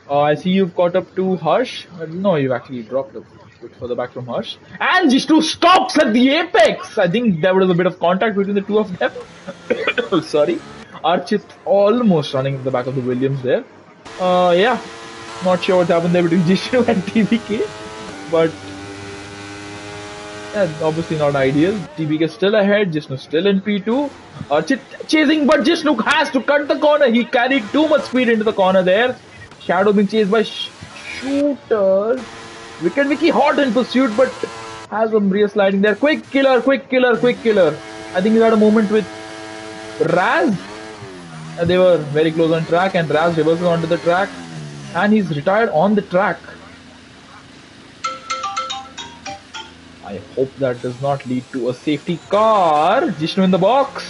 I see you've caught up to Harsh. No, you've actually dropped a bit further back from Harsh. And Jishnu stops at the apex. I think there was a bit of contact between the two of them. Sorry. Archit almost running at the back of the Williams there. Yeah. Not sure what happened there between Jishnu and TBK. But yeah, obviously not ideal. TBK still ahead. Jishnu still in P2. Archit chasing, but Jishnu has to cut the corner. He carried too much speed into the corner there. Shadow being chased by Shooter. Wicked Vicky hot in pursuit, but has some rear sliding there. Quick Killer, Quick Killer, Quick Killer. I think he had a moment with Raz. They were very close on track, and Raz reverses onto the track, and he's retired on the track. I hope that does not lead to a safety car. Jishnu in the box.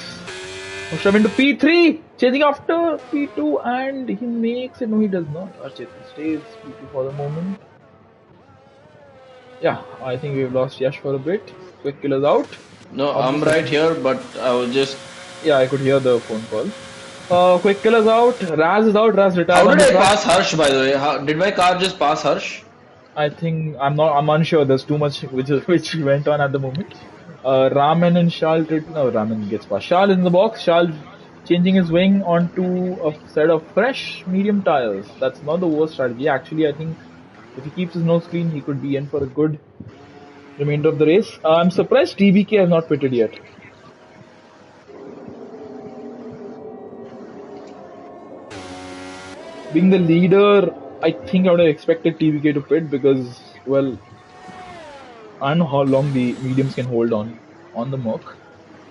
Push up into P3. Chasing after P2 and he makes it. No, he does not. Archit stays P2 for the moment. Yeah, I think we've lost Yash for a bit. Quick Killer's out. No, I'm right here, but I was just... Yeah, I could hear the phone call. Quick Killer's out. Raz is out. Raz retired. How did I pass Harsh, by the way? Did my car just pass Harsh? I think I'm unsure. There's too much which went on at the moment. Raman and Shal Raman gets past. Shal is in the box. Shal changing his wing onto a set of fresh medium tires. That's not the worst strategy. Actually, I think if he keeps his nose clean, he could be in for a good remainder of the race. I'm surprised TBK has not pitted yet. Being the leader, I think I would have expected TBK to pit because, well, I don't know how long the mediums can hold on the Merc.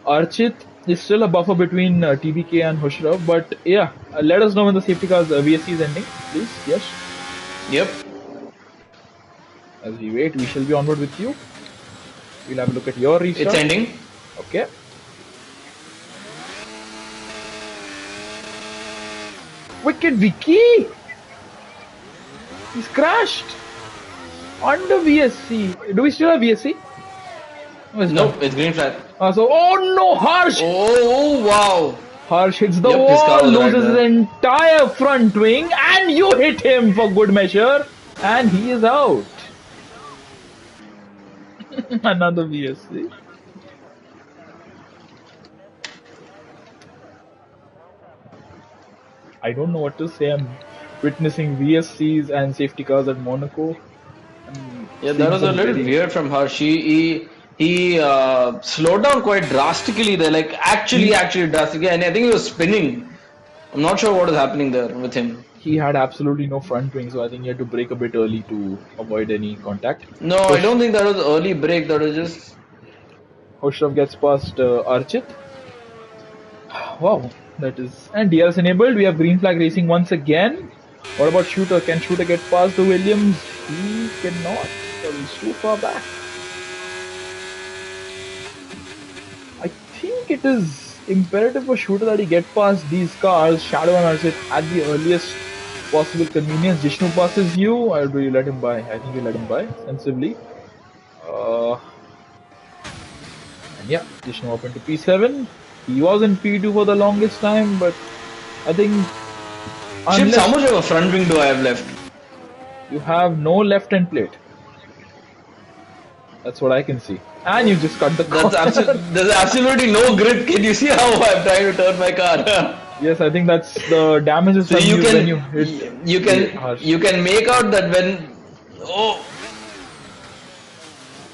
Archit is still a buffer between TBK and Khosrow, but yeah, let us know when the safety car's VSC is ending, please. Yes. Yep. As we wait, we shall be onward with you. We'll have a look at your restart. It's ending. Okay. Wicked Vicky! He's crashed! Under VSC. Do we still have VSC? Nope, it's green flag. Oh no, Harsh! Oh, wow. Harsh hits the Yep, wall, loses right his entire front wing, and you hit him for good measure, and he is out. Another VSC. I don't know what to say. I'm witnessing VSCs and safety cars at Monaco. I'm Yeah, that seeing was a some little very. weird from her. He slowed down quite drastically there, like He actually drastically, and I think he was spinning. I'm not sure what is happening there with him. he had absolutely no front wing, so I think he had to brake a bit early to avoid any contact. No, I Hosh don't think that was early break. That was just Hoshraf gets past Archit. Wow, that is. And DRS enabled. We have green flag racing once again. What about Shooter? Can Shooter get past the Williams? He cannot. He's too far back. I think it is imperative for Shooter that he get past these cars, Shadow and Archit, at the earliest possible convenience. Jishnu passes you, or do you let him by? I think you let him by sensibly. Uh, and yeah, Jishnu up into P7. He was in P2 for the longest time, but I think Chips. How unless much of a front wing do I have left? you have no left end plate, that's what I can see. And you just cut the corner. There's absolutely no grip. Can you see how I'm trying to turn my car? Yes, I think that's the damage is So from you you when you can hit you the can harsh. you can make out that when oh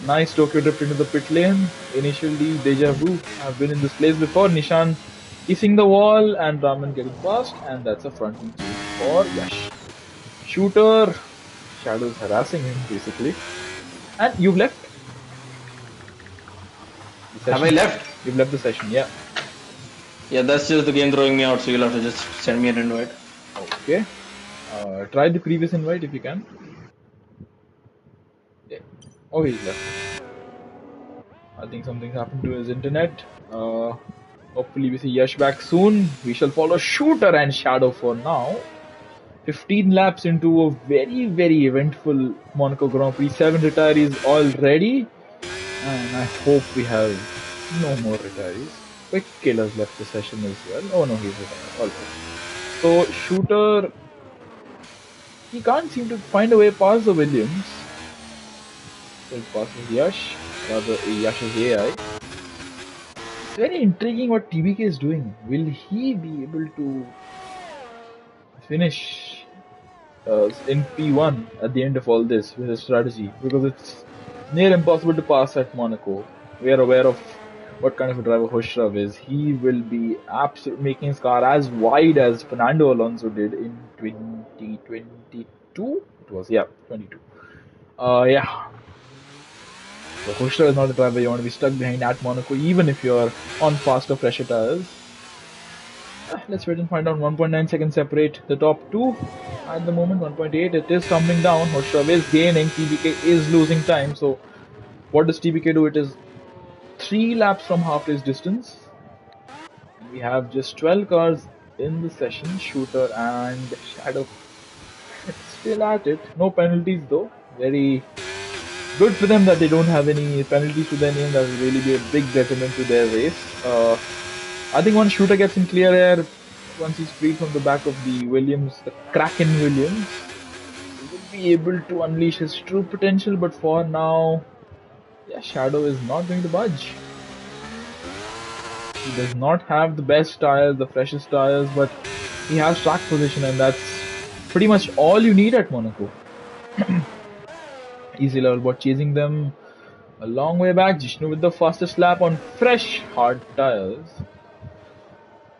Nice Tokyo drift into the pit lane. Initially, deja vu. I've been in this place before. Nishan kissing the wall and Raman getting past, and that's a front wing change for Yash. Shooter, Shadow's harassing him basically. And you've left the have I session. left? You've left the session, yeah. Yeah, that's just the game throwing me out. So you'll have to just send me an invite. Okay. Try the previous invite if you can. Yeah. Oh, he's left. I think something's happened to his internet. Hopefully we see Yash back soon. We shall follow Shooter and Shadow for now. 15 laps into a very, very eventful Monaco Grand Prix. 7 retirees already. And I hope we have no more retirees. Quick Killers left the session as well. Oh no, he's retired. Alright. So, Shooter, he can't seem to find a way past the Williams. So, it passes Yash, rather Yash's AI. It's very intriguing what TBK is doing. Will he be able to finish in P1 at the end of all this with his strategy? Because it's near impossible to pass at Monaco. We are aware of what kind of a driver Hoshraf is. He will be making his car as wide as Fernando Alonso did in 2022. It was, yeah, 22. Yeah. So Hoshraf is not a driver you want to be stuck behind at Monaco, even if you're on faster, fresher tires. Let's wait and find out. 1.9 seconds separate the top two. At the moment, 1.8. It is tumbling down. Hoshraf is gaining. TBK is losing time. So, what does TBK do? It is 3 laps from half race distance. We have just 12 cars in the session. Shooter and Shadow still at it. No penalties though. Very good for them that they don't have any penalties to their name. That will really be a big detriment to their race. I think once Shooter gets in clear air, once he's freed from the back of the Williams, the Kraken Williams, he will be able to unleash his true potential. But for now, yeah, Shadow is not going to budge. He does not have the best tires, the freshest tires, but he has track position, and that's pretty much all you need at Monaco. Easy level bot chasing them a long way back. Jishnu with the fastest lap on fresh hard tires.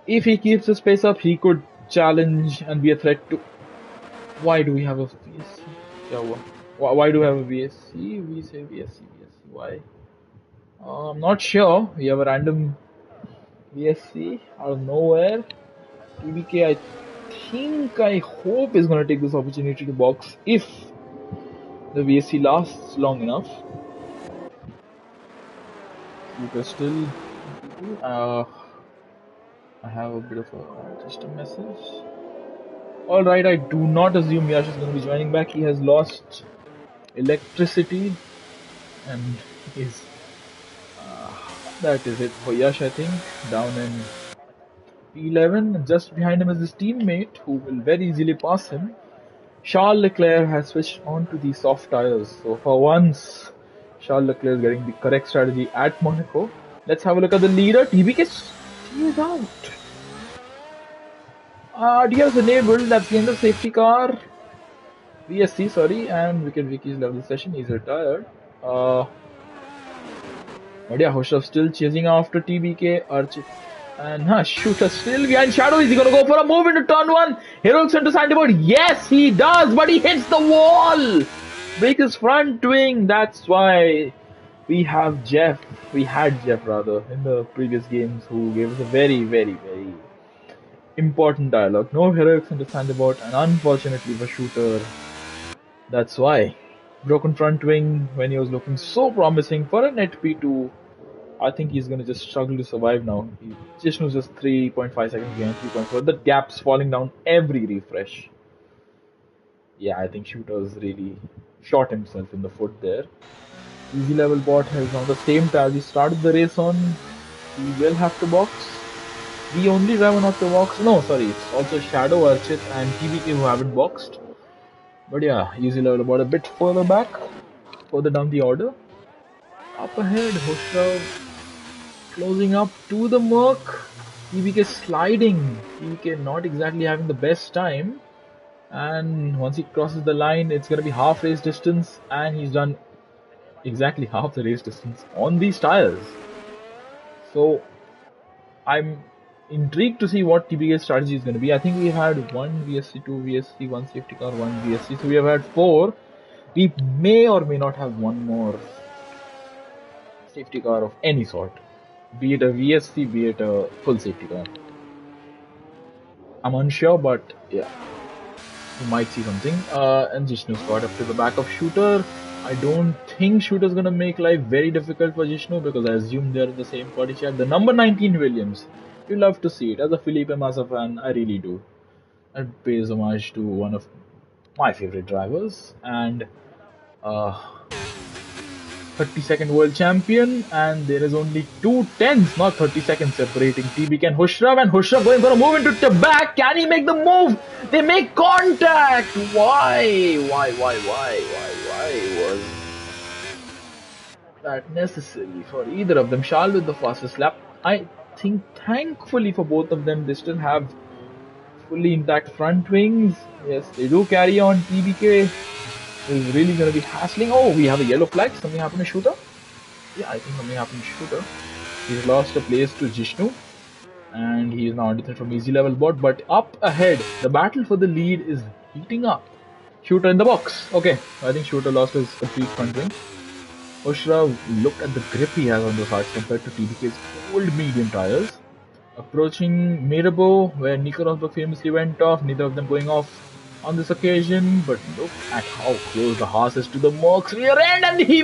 If he keeps his pace up, he could challenge and be a threat to. Why do we have a VSC? Why do we have a VSC? We say VSC. Why? I'm not sure. We have a random VSC out of nowhere. TBK, I hope is going to take this opportunity to box if the VSC lasts long enough. Because still, I have a bit of just a message. Alright, I do not assume Yash is going to be joining back. He has lost electricity and is that is it for Yash, I think. Down in P11, just behind him is his teammate who will very easily pass him. Charles Leclerc has switched on to the soft tires, so for once Charles Leclerc is getting the correct strategy at Monaco. Let's have a look at the leader. TBK is out. DRS enabled, that's the end of safety car. VSC, sorry, and Wicket Vicky's level session, he's retired. But yeah, Hoshav still chasing after TBK, Archit. And Shooter still behind Shadow. Is he gonna go for a move into turn one? Heroics into Sandboard. Yes, he does, but he hits the wall! Break his front wing. That's why we have Jeff. We had Jeff rather in the previous games, who gave us a very, very, very important dialogue. No heroics into Sandboard, and unfortunately for Shooter, that's why. Broken front wing when he was looking so promising for a net P2. I think he's going to just struggle to survive now. Jishnu's just 3.5 seconds behind, 3.4. The gap's falling down every refresh. Yeah, I think Shooter's really shot himself in the foot there. Easy level bot has on the same tires he started the race on. He will have to box. The only driver not to box. No, sorry, it's also Shadow, Archit, and TBK who haven't boxed. But yeah, easy level bot a bit further back, further down the order. Up ahead, Hoshav closing up to the Merc. TBK sliding. TBK not exactly having the best time. And once he crosses the line, it's going to be half race distance. And he's done exactly half the race distance on these tires. So I'm intrigued to see what TBK's strategy is going to be. I think we had one VSC, two VSC, one safety car, one VSC. So we have had 4. We may or may not have one more safety car of any sort. Be it a VSC, be it a full safety car. I'm unsure, but yeah, you might see something. And Jishnu's got up to the back of Shooter. I don't think Shooter's gonna make life very difficult for Jishnu, because I assume they're in the same body chat. The number 19 Williams, you love to see it. As a Felipe Massa fan, I really do. It pays homage to one of my favorite drivers, and 30-second world champion, and there is only 2 tenths, not 30 seconds separating TBK and Hushrav, and Hushrav going for a move into the back. Can he make the move? They make contact. Why was that necessary for either of them? Shal with the fastest lap. I think thankfully for both of them, they still have fully intact front wings. Yes, they do carry on. TBK is really going to be hassling. Oh, we have a yellow flag. Something happened to Shooter? Yeah, I think something happened to Shooter. He's lost a place to Jishnu, and he is now undefeated from easy level bot. But up ahead, the battle for the lead is heating up. Shooter in the box. Okay, I think Shooter lost his complete front wing. Ushra, look at the grip he has on those hearts compared to TBK's old medium tires. Approaching Mirabeau, where Nico Rosberg famously went off, neither of them going off on this occasion, but look at how close the Haas is to the Merc's rear end, and he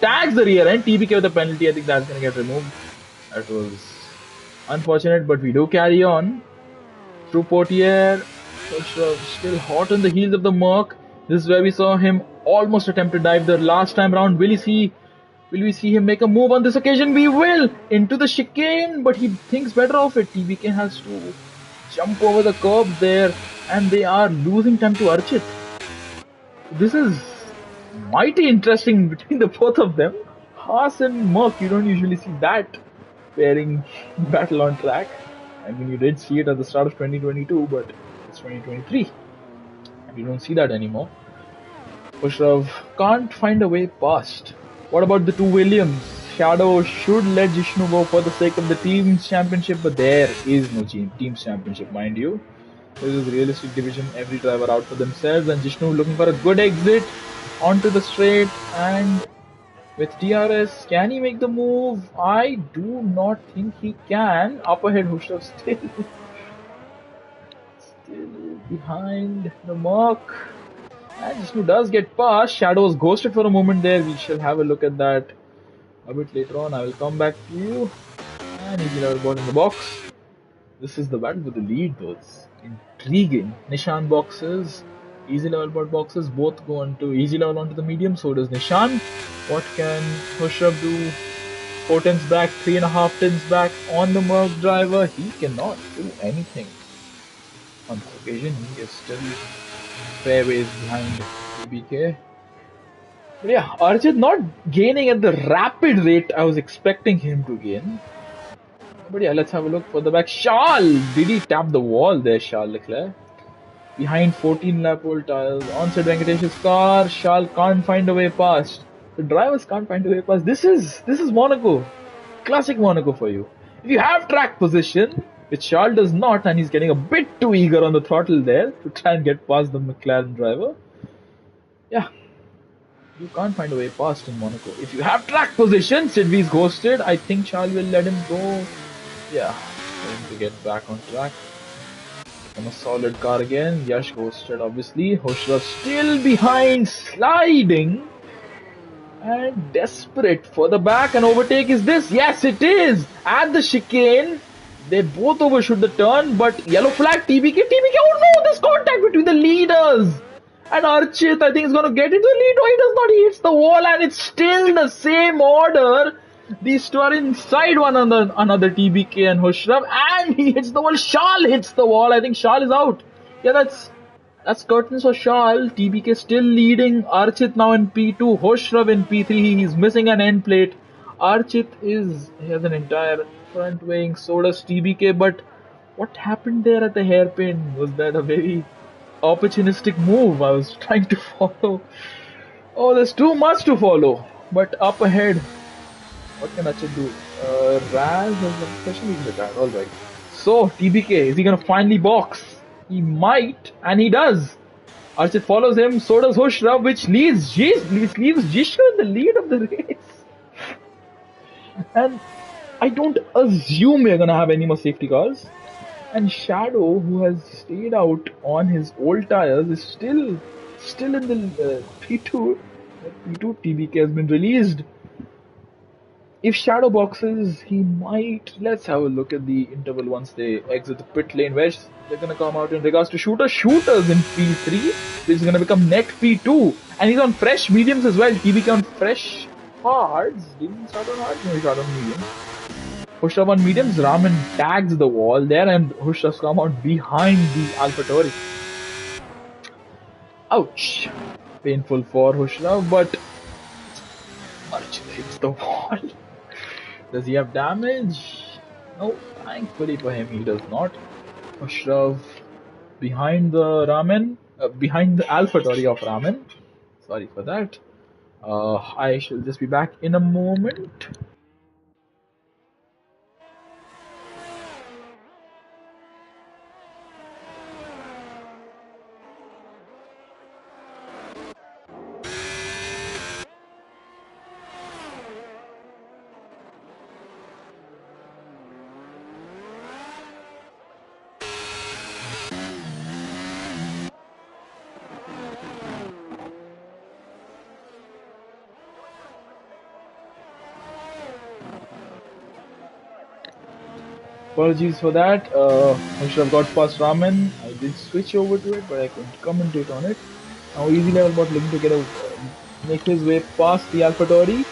tags the rear end. TBK with a penalty. I think that's going to get removed. That was unfortunate, but we do carry on through Portier. Still hot on the heels of the Merc. This is where we saw him almost attempt to dive the last time round. Will we see him make a move on this occasion? We will! Into the chicane, but he thinks better of it. TBK has to jump over the curb there, and they are losing time to Archit. This is mighty interesting between the both of them. Haas and Merc, you don't usually see that pairing battle on track. I mean, you did see it at the start of 2022, but it's 2023, and you don't see that anymore. Pushrav can't find a way past. What about the 2 Williams? Shadow should let Jishnu go for the sake of the team's championship, but there is no team's championship, mind you. This is realistic division, every driver out for themselves, and Jishnu looking for a good exit onto the straight, and with DRS, can he make the move? I do not think he can. Up ahead, Hushav still behind the mark. And Jishnu does get past. Shadow was ghosted for a moment there. We shall have a look at that a bit later on. I will come back to you. And easy level bot in the box. This is the battle for the lead though. It's intriguing. Nishan boxes, easy level bot boxes, both go onto easy level onto the medium. So does Nishan. What can Hushav do? 4 tenths back, 3.5 tenths back on the Merc driver. He cannot do anything. On this occasion, he is still fairways behind TBK. But yeah, Archit not gaining at the rapid rate I was expecting him to gain. But yeah, let's have a look for the back. Charles! Did he tap the wall there, Charles Leclerc? Behind 14 lap old tires, onside Venkatesh's car, Charles can't find a way past. The drivers can't find a way past. This is Monaco. Classic Monaco for you. If you have track position, which Charles does not, and he's getting a bit too eager on the throttle there to try and get past the McLaren driver. Yeah, you can't find a way past in Monaco. If you have track position, Sidvi's ghosted. I think Charles will let him go. Yeah, going to get back on track. On a solid car again. Yash ghosted obviously. Hoshra still behind, sliding and desperate for the back. And overtake is this? Yes, it is. At the chicane, they both overshoot the turn, but yellow flag. TBK. Oh no! There's contact between the leaders. And Archit, I think, is going to get into the lead. No, he does not. He hits the wall, and it's still the same order. These two are inside one another, TBK and Hushrav, and he hits the wall. Charles hits the wall. I think Charles is out. Yeah, that's curtains for Charles. TBK still leading. Archit now in P2. Hushrav in P3. He's missing an end plate. Archit has an entire front wing. So does TBK. But what happened there at the hairpin? Was that a very opportunistic move? I was trying to follow. Oh, there's too much to follow. But up ahead, what can Archit do? Raz has a special retired. Alright. So, TBK, is he gonna finally box? He might, and he does. Archit follows him, so does Hushrav, which leaves Jishka in the lead of the race. And I don't assume we're gonna have any more safety cars. And Shadow, who has stayed out on his old tires, is still in the P2. P2 TBK has been released. If Shadow boxes, he might. Let's have a look at the interval once they exit the pit lane, where they're gonna come out in regards to Shooter. Shooter's in P3, which is gonna become net P2, and he's on fresh mediums as well. TBK on fresh hards. Didn't start on hards, no, he started on mediums. Hushrav on mediums. Raman tags the wall there, and Hushrav's come out behind the AlphaTauri. Ouch! Painful for Hushrav, but Archit hits the wall. Does he have damage? No, thankfully for him, he does not. Hushrav behind the behind the AlphaTauri of Raman. Sorry for that. I shall just be back in a moment. Apologies for that. I should have got past Raman. I did switch over to it, but I couldn't commentate on it. Now Easy Level Bot looking to make his way past the AlphaTauri.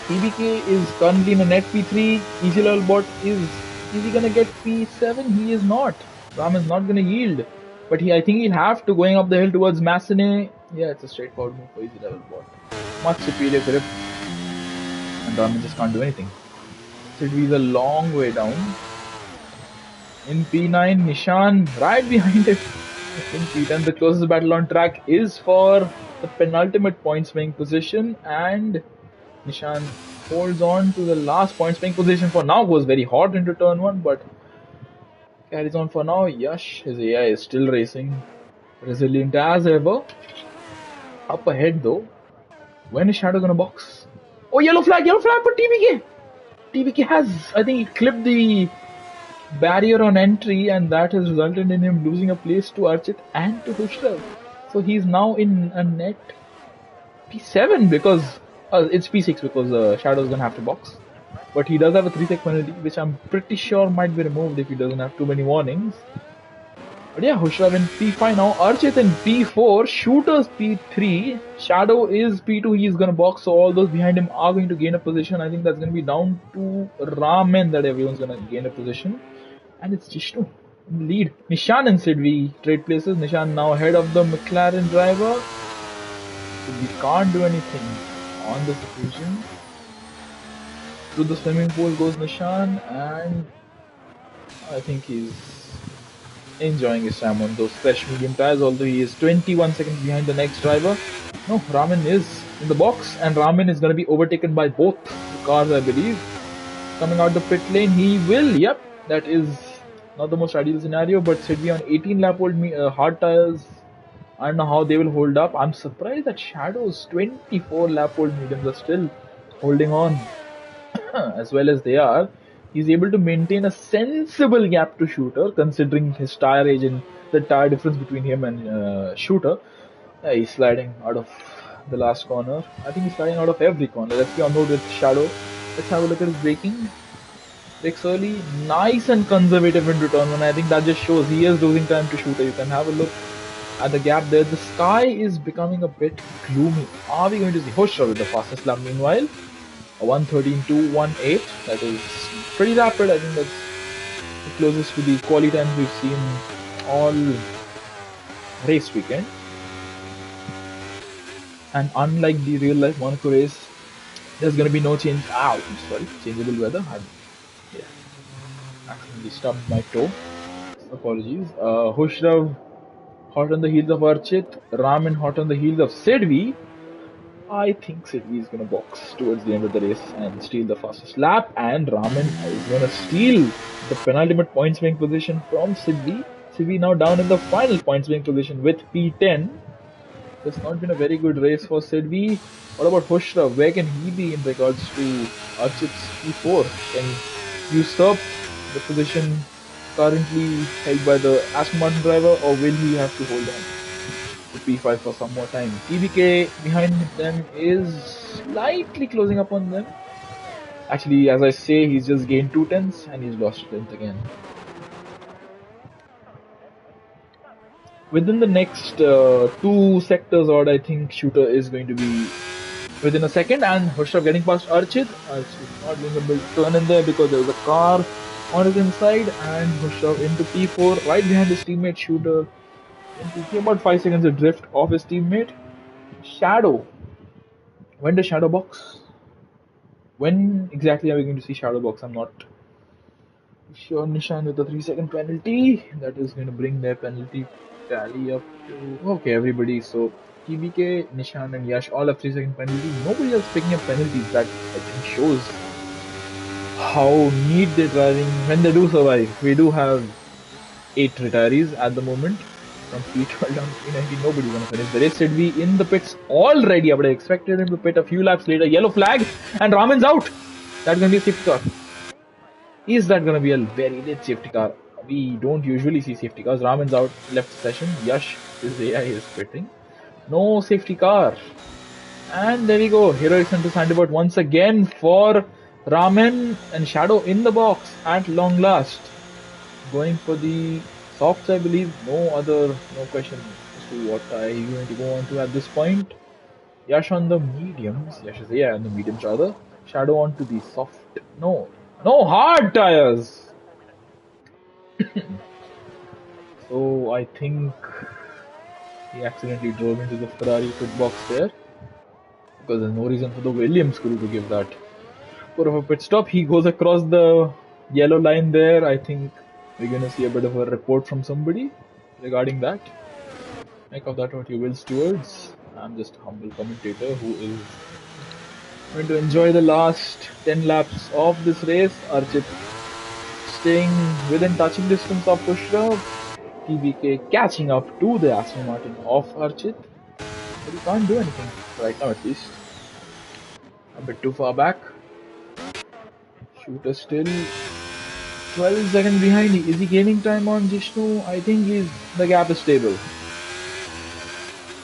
TBK is currently in a net P3. Easy Level Bot is he gonna get P7? He is not. Raman's not gonna yield. But I think he'll have to going up the hill towards Massenet. Yeah, it's a straightforward move for Easy Level Bot. Much superior grip. And Raman just can't do anything. Sidvi's a long way down. In P9, Nishan right behind it. In P10, the closest battle on track is for the penultimate point swing position, and Nishan holds on to the last point swing position for now. Goes very hot into turn 1, but carries on for now. Yash, his AI is still racing, resilient as ever. Up ahead though, when is Shadow gonna box? Oh, yellow flag for TBK! TBK has, I think, he clipped the barrier on entry, and that has resulted in him losing a place to Archit and to Hushrav. So he's now in a net P7 because it's P6 because Shadow's gonna have to box. But he does have a 3-sec penalty, which I'm pretty sure might be removed if he doesn't have too many warnings. But yeah, Hushrav in P5 now, Archit in P4, Shooter's P3, Shadow is P2, he's gonna box, so all those behind him are going to gain a position. I think that's gonna be down to Raman that everyone's gonna gain a position. And it's Jishnu in the lead. Nishan and Sidvi trade places. Nishan now ahead of the McLaren driver. So we can't do anything on this occasion. To the swimming pool goes Nishan, and I think he's enjoying his time on those fresh medium tires, although he is 21 seconds behind the next driver. No, Raman is in the box, and Raman is going to be overtaken by both the cars, I believe. Coming out the pit lane, he will, yep, that is not the most ideal scenario, but Sidvi on 18 lap old hard tires, I don't know how they will hold up. I'm surprised that Shadow's 24 lap old mediums are still holding on as well as they are. He's able to maintain a sensible gap to Shooter, considering his tire age and the tire difference between him and Shooter. He's sliding out of the last corner. I think he's sliding out of every corner. Let's be on note with Shadow. Let's have a look at his braking. Brakes early, nice and conservative into turn one. I think that just shows he is losing time to Shooter. You can have a look at the gap there. The sky is becoming a bit gloomy. Are we going to see Hoshra with the fastest lap meanwhile? A 1:13.218. That is pretty rapid. I think that's the closest to the quali times we've seen all race weekend. And unlike the real life Monaco race, there's going to be no change. Ow, sorry, changeable weather. Yeah, accidentally stubbed my toe. Apologies. Hushrav hot on the heels of Archit. Raman hot on the heels of Sidvi. I think Sidvi is going to box towards the end of the race and steal the fastest lap, and Raman is going to steal the penultimate points winning position from Sidvi. Sidvi now down in the final points winning position with P10. It's not been a very good race for Sidvi. What about Hushra? Where can he be in regards to Archit's P4? Can he usurp the position currently held by the Aston Martin driver, or will he have to hold on to P5 for some more time? TBK behind them is slightly closing up on them. Actually, as I say, he's just gained 2 tenths and he's lost a tenth again. Within the next 2 sectors odd, I think Shooter is going to be within a second, and Hushrav getting past Archit. Archit not being able to turn in there because there was a car on his inside, and Hushrav into P4 right behind his teammate Shooter. Into about 5 seconds of drift off his teammate. Shadow. When does Shadow box? When exactly are we going to see Shadow box? I'm not sure. Nishan with a 3-second penalty. That is going to bring their penalty tally up to. Okay, everybody. So TBK, Nishan, and Yash all have 3-second penalties. Nobody else picking up penalties. That I think shows how neat they're driving when they do survive. We do have 8 retirees at the moment. From P12 down to P19, nobody's gonna finish the race. Sidvi in the pits already. I would have expected him to pit a few laps later. Yellow flag, and Raman's out. That's gonna be a safety car. Is that gonna be a very late safety car? We don't usually see safety cars. Raman's out, left session. Yash is AI is pitting. No safety car. And there we go. Heroic Center Sandibot once again for Raman, and Shadow in the box at long last. Going for the softs, I believe. No question as to what I am going to go on to at this point. Yash on the mediums. Yash is on the mediums rather. Shadow on to the soft. No hard tires. So I think he accidentally drove into the Ferrari pit box there, because there's no reason for the Williams crew to give that sort of a pit stop. He goes across the yellow line there. I think we're going to see a bit of a report from somebody regarding that. Make of that what you will, stewards. I'm just a humble commentator who is going to enjoy the last 10 laps of this race. Archit staying within touching distance of Pushra. TBK catching up to the Aston Martin of Archit. But he can't do anything right now, at least. A bit too far back. Shooter still 12 seconds behind. Is he gaining time on Jishnu? I think the gap is stable.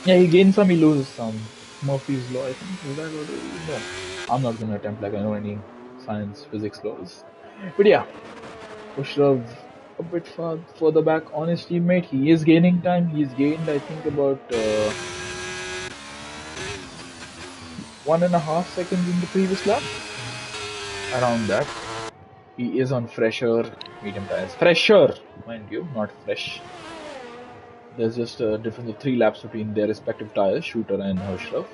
Yeah, he gains some, he loses some. Murphy's law, I think. Is that what it is? No. I'm not going to attempt like I know any science, physics laws. But yeah, Pushrav a bit further back on his teammate. He is gaining time. He's gained, I think, about 1.5 seconds in the previous lap. Around that. He is on fresher medium tires. Fresher, mind you, not fresh. There's just a difference of 3 laps between their respective tires, Shooter and Hushrav.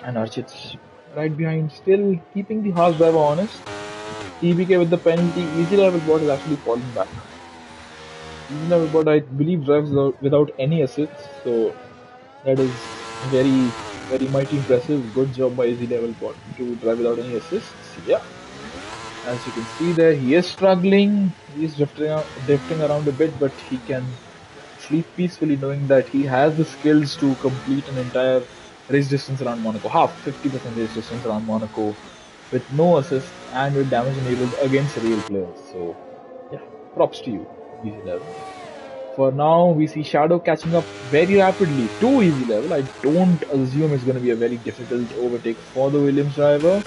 And Archit's right behind, still keeping the horse driver honest. TBK with the penalty, easy level bot is actually falling back. Easy level bot, I believe, drives without any assists, so that is very, very mighty impressive. Good job by easy level bot to drive without any assists. Yeah, as you can see there, he is struggling. He's drifting around a bit, but he can sleep peacefully knowing that he has the skills to complete an entire race distance around Monaco, half 50% race distance around Monaco, with no assist and with damage enabled against real players. So, yeah, props to you, easy level. For now, we see Shadow catching up very rapidly to easy level. I don't assume it's going to be a very difficult overtake for the Williams driver.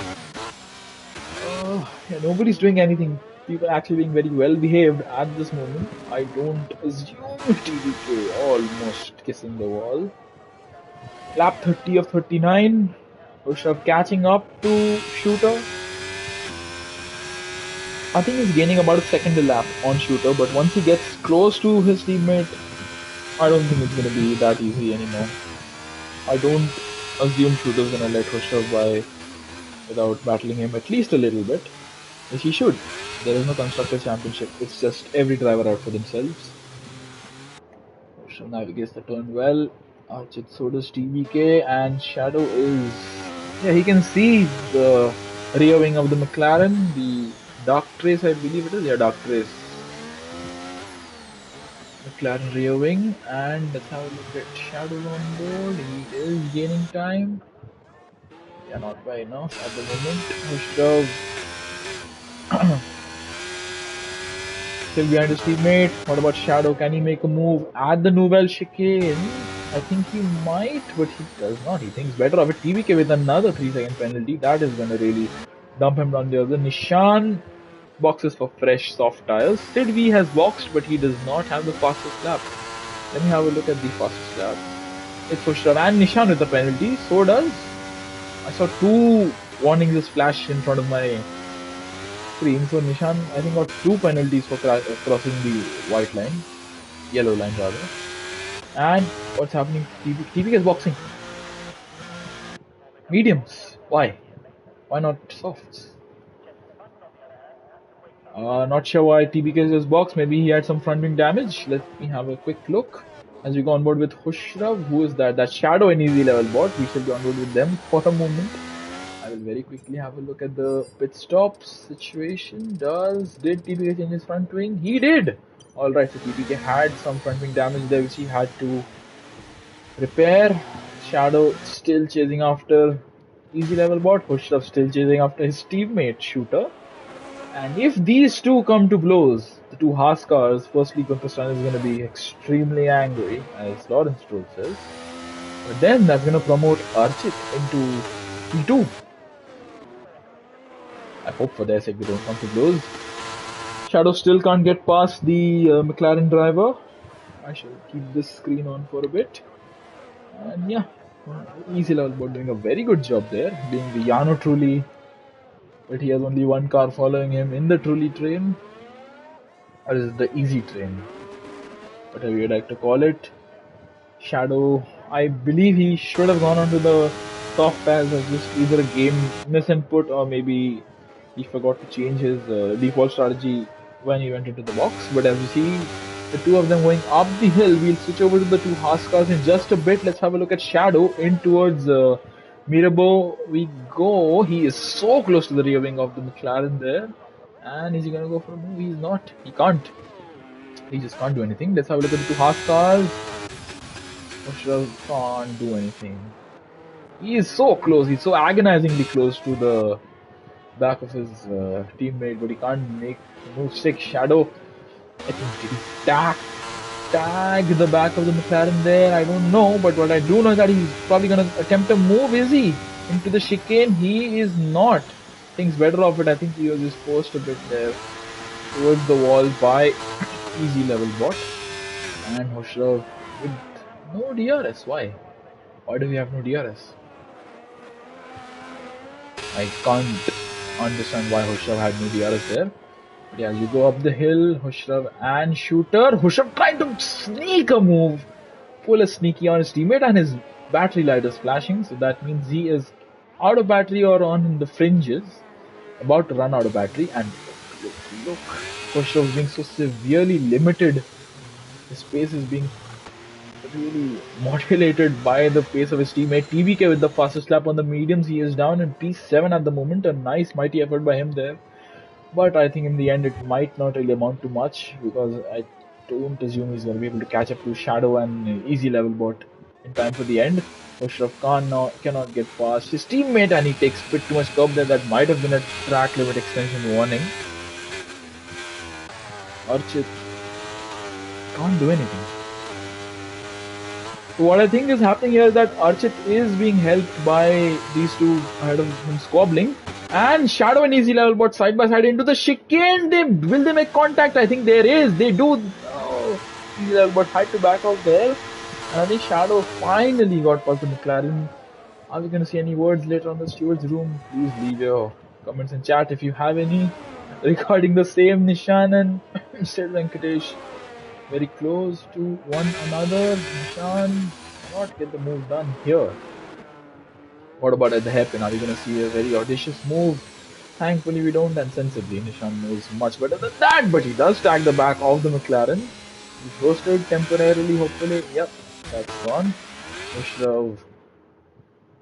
Yeah, nobody's doing anything. People are actually being very well behaved at this moment. I don't assume TDK almost kissing the wall. Lap 30 of 39. Rushav catching up to Shooter. I think he's gaining about a second a lap on Shooter, but once he gets close to his teammate, I don't think it's going to be that easy anymore. I don't assume Shooter's going to let Rushav by without battling him at least a little bit. Which he should. There is no constructor championship. It's just every driver out for themselves. Rushav navigates the turn well. Archit, so does TBK, and Shadow is... Yeah, he can see the rear wing of the McLaren, the Dark Trace, I believe it is. Yeah, Dark Trace. McLaren rear wing, and let's have a look at Shadow on board. He is gaining time. Yeah, not by enough at the moment. Rushav still behind his teammate. What about Shadow? Can he make a move at the Nouvelle chicane? I think he might, but he does not. He thinks better of it. TBK with another 3-second penalty. That is going to really dump him down the other. Nishan boxes for fresh soft tires. Sid V has boxed, but he does not have the fastest lap. Let me have a look at the fastest lap. It's Khusrav and Nishan with the penalty. So does. I saw two warnings just flash in front of my screen. So Nishan, I think, got 2 penalties for crossing the white line, yellow line rather. And what's happening? TBK is boxing. Mediums. Why? Why not softs? Not sure why TBK is just boxed. Maybe he had some front wing damage. Let me have a quick look. As we go on board with Khusrav, who is that? That's Shadow and Easy Level bot. We shall be on board with them for a moment. I will very quickly have a look at the pit stop situation. Did TBK change his front wing? He did! Alright, so TBK had some front wing damage there which he had to repair. Shadow still chasing after Easy Level bot. Khusrav still chasing after his teammate Shooter. And if these two come to blows, the two Haas cars, firstly Gunther is going to be extremely angry, as Lawrence Stroll says. But then that's going to promote Archit into P2. I hope for their sake they don't come to blows. Shadow still can't get past the McLaren driver. I shall keep this screen on for a bit. And yeah, Easy Level bot doing a very good job there, being the Yano Trulli. But he has only one car following him in the Trulli train. Or is it the Easy train? Whatever you like to call it. Shadow, I believe he should have gone onto the soft pads as just either a game misinput or maybe he forgot to change his default strategy when he went into the box. But as you see, the two of them going up the hill, we'll switch over to the two Haas cars in just a bit. Let's have a look at Shadow in towards Mirabeau. We go. He is so close to the rear wing of the McLaren there. And is he going to go for a move? He's not. He can't. He just can't do anything. Let's have a look at the two Haas cars. Khusrav can't do anything. He is so close. He's so agonizingly close to the back of his teammate, but he can't make the move. 6 Shadow. I think did he tag the back of the McLaren there? I don't know, but what I do know is that he's probably going to attempt a move. Is he into the chicane? He is not. Thinks better of it. I think he was just forced a bit there towards the wall by Easy Level bot. And Khusrav with no DRS. Why? Why do we have no DRS? I can't understand why Khusrav had no DRS there. But yeah, you go up the hill, Khusrav and Shooter. Khusrav tried to sneak a move, pull a sneaky on his teammate, and his battery light is flashing, so that means he is out of battery or on the fringes, about to run out of battery, and look, Khosrow is being so severely limited. His pace is being really modulated by the pace of his teammate. TBK with the fastest lap on the mediums. He is down in P7 at the moment. A nice mighty effort by him there. But I think in the end it might not really amount to much because I don't assume he's going to be able to catch up to Shadow and Easy Level Bot in time for the end. Mushraf Khan now cannot get past his teammate and he takes a bit too much curb there. That might have been a track limit extension warning. Archit can't do anything. So what I think is happening here is that Archit is being helped by these two ahead of him squabbling. And Shadow and Easy Level Bot side by side into the chicane. Will they make contact? I think there is. They do. Oh, Easy Level Bot had to back out there. And I think Shadow finally got past the McLaren. Are we going to see any words later on the steward's room? Please leave your comments in chat if you have any regarding the same. Nishan and Mr. Venkatesh very close to one another. Nishan cannot get the move done here. What about at the hairpin? Are we going to see a very audacious move? Thankfully we don't, and sensibly Nishan knows much better than that, but he does tag the back of the McLaren. He's roasted temporarily, hopefully. Yep, that's gone. Mushraf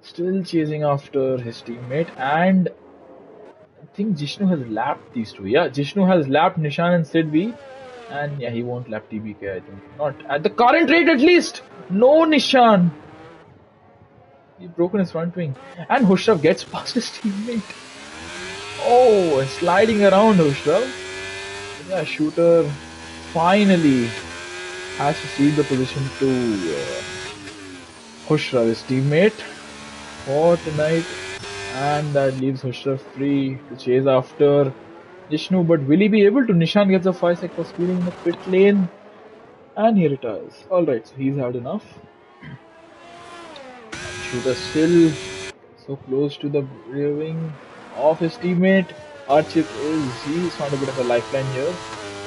still chasing after his teammate, and I think Jishnu has lapped these two. Yeah, Jishnu has lapped Nishan and Sidvi, and yeah, he won't lap TBK, I think. Not at the current rate at least! No, Nishan! He's broken his front wing. And Hushraf gets past his teammate. Oh, sliding around Hushraf. Yeah, Shooter finally has to cede the position to Hushraf, his teammate, for tonight. And that leaves Hushraf free to chase after Jishnu. But will he be able to? Nishan gets a 5 sec for speeding in the pit lane. And he retires. Alright, so he's had enough. Shooter still so close to the rear wing of his teammate. Archit he's found a bit of a lifeline here.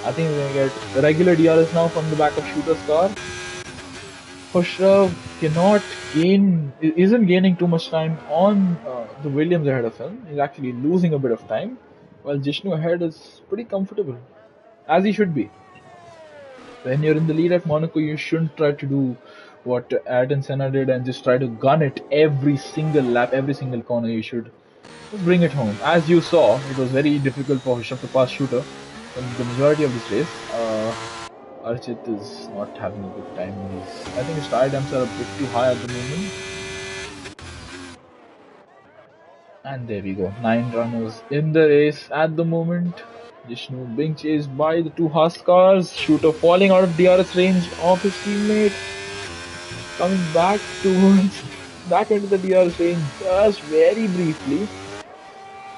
I think we're going to get the regular DRS now from the back of Shooter's car. Khosrow isn't gaining too much time on the Williams ahead of him. He's actually losing a bit of time. While Jishnu ahead is pretty comfortable, as he should be. When you're in the lead at Monaco, you shouldn't try to do what Ayrton Senna did and just try to gun it every single lap, every single corner. You should just bring it home. As you saw, it was very difficult for Hushraf to pass Shooter in the majority of this race. Archit is not having a good time. I think his tire temps are a bit too high at the moment. And there we go. 9 runners in the race at the moment. Jishnu being chased by the two Haas cars. Shooter falling out of DRS range of his teammate. Coming back into the DRS range just very briefly.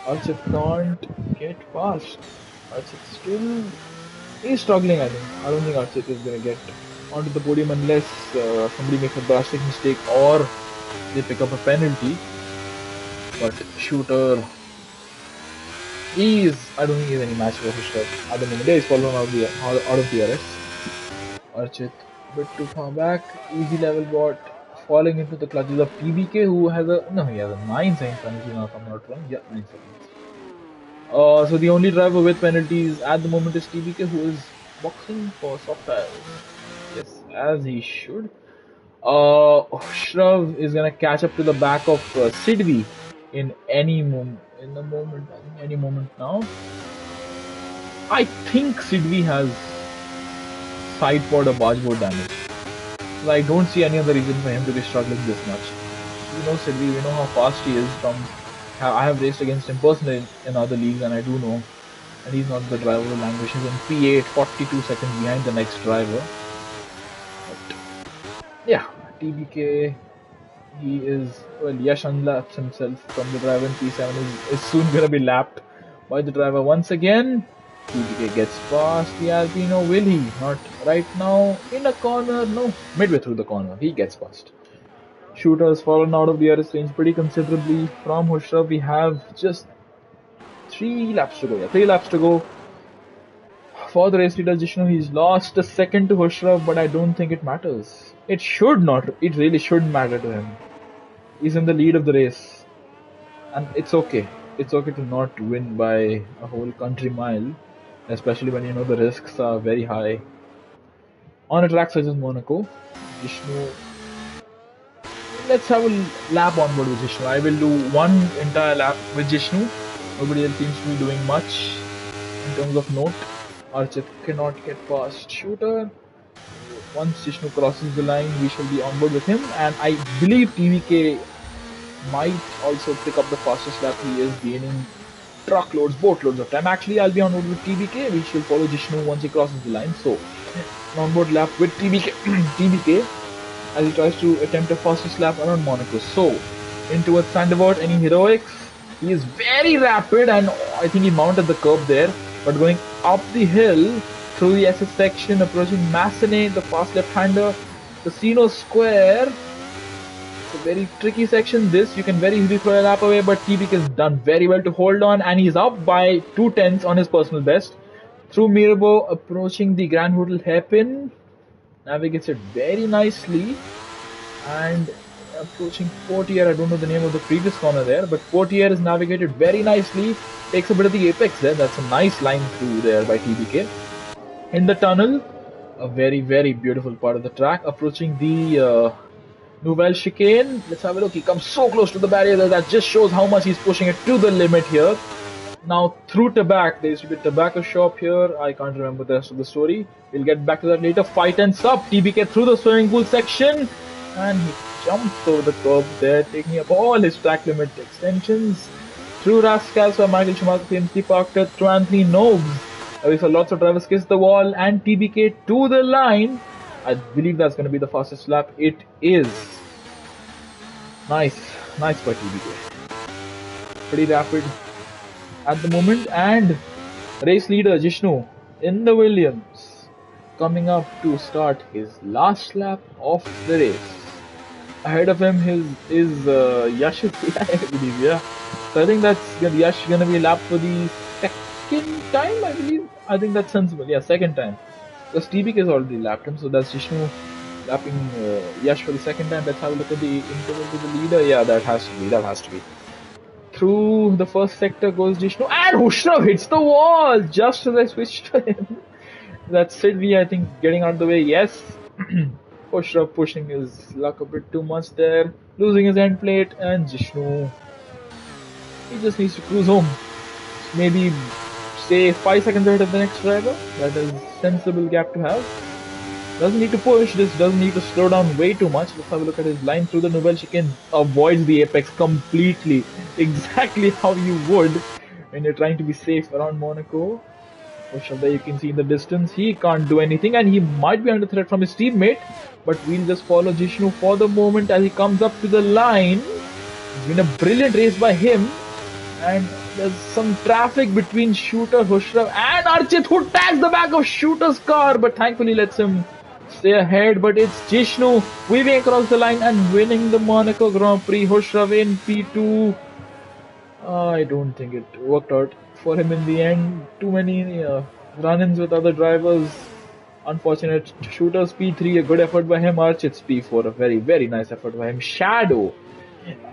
Archit can't get past. Archit he's struggling, I think. I don't think Archit is going to get onto the podium unless somebody makes a drastic mistake or they pick up a penalty. But Shooter, I don't think he's any match for Hushraf at the moment. He's fallen out of DRS. Archit a bit too far back. Easy Level Bot falling into the clutches of TBK, who has he has a 9 second penalty now if I'm not wrong. Yeah, 9 seconds. So the only driver with penalties at the moment is TBK, who is boxing for soft tires. Yes, as he should. Hushraf is gonna catch up to the back of Sidvi in any moment. Any moment now. I think Sidvi has sideboard or bargeboard damage. So I don't see any other reason for him to be struggling this much. You know Sidvi, we know how fast he is. I have raced against him personally in other leagues, and I do know. And he's not the driver who languishes in P8, 42 seconds behind the next driver. But yeah, TBK, Yash unlaps himself from the driver in P7 is soon going to be lapped by the driver once again. TBK gets past the Alpino, will he? Not right now, in a corner, no, midway through the corner, he gets past. Shooter's fallen out of the DRS range pretty considerably from Hushraf. We have just 3 laps to go. Yeah, 3 laps to go. For the race leader Jishnu, he's lost a second to Hushraf, but I don't think it matters. It really shouldn't matter to him. He's in the lead of the race. And it's okay. It's okay to not win by a whole country mile, especially when you know the risks are very high. On a track such as Monaco, Vishnu, let's have a lap on board with Vishnu. I will do one entire lap with Vishnu. Nobody else seems to be doing much in terms of note. Archit cannot get past Shooter. Once Vishnu crosses the line, we shall be on board with him. And I believe TVK might also pick up the fastest lap. He is gaining truckloads, boatloads of time. Actually, I'll be on board with TBK. We shall follow Jishnu once he crosses the line. So, an on-board lap with TBK, TBK as he tries to attempt a fastest lap around Monaco. So, in towards Sandevort, any heroics? He is very rapid and I think he mounted the curb there. But going up the hill through the SS section, approaching Massenet, the fast left-hander, Casino Square. It's a very tricky section. This you can very easily throw a lap away, but TBK has done very well to hold on, and he's up by 2/10 on his personal best. Through Mirabeau, approaching the Grand Hotel hairpin, navigates it very nicely, and approaching Portier. I don't know the name of the previous corner there, but Portier is navigated very nicely. Takes a bit of the apex there. That's a nice line through there by TBK. In the tunnel, a very beautiful part of the track. Approaching the Nouvelle chicane. Let's have a look. He comes so close to the barrier that just shows how much he's pushing it to the limit here. Now through Tabac, there used to be a tobacco shop here. I can't remember the rest of the story. We'll get back to that later. Fight and sub. TBK through the swimming pool section. And he jumps over the curb there, taking up all his track limit extensions. Through Rascals where Michael Schumacher famously parked it. Through Anthony Nobes. We saw lots of drivers kiss the wall. And TBK to the line. I believe that's going to be the fastest lap. It is. Nice by TBK. Pretty rapid at the moment. And race leader Jishnu in the Williams coming up to start his last lap of the race. Ahead of him is Yash, I believe, yeah. So I think that's Yash going to be lapped for the second time, I believe. I think that's sensible. Yeah, second time. Because TBK has already lapped him, so that's Jishnu lapping Yash for the second time. Let's have a look at the interval to the leader. Yeah, that has to be. Through the first sector goes Jishnu, and Hushrav hits the wall just as I switched to him. That's Sidvi, I think, getting out of the way. Yes, Hushrav pushing his luck a bit too much there, losing his end plate, and Jishnu, he just needs to cruise home. Maybe say 5 seconds ahead of the next driver. That is a sensible gap to have. Doesn't need to push, this doesn't need to slow down way too much. Let's have a look at his line through the Nouvelle chicane. Avoids the apex completely. Exactly how you would when you're trying to be safe around Monaco. There you can see in the distance, he can't do anything and he might be under threat from his teammate. But we'll just follow Jishnu for the moment as he comes up to the line. It's been a brilliant race by him. And there's some traffic between Shooter, Hushrav and Archit, who tags the back of Shooter's car, but thankfully lets him stay ahead. But it's Jishnu weaving across the line and winning the Monaco Grand Prix. Hushrav in P2. I don't think it worked out for him in the end. Too many run-ins with other drivers. Unfortunate. Shooter's P3, a good effort by him. Archit's P4, a very nice effort by him. Shadow.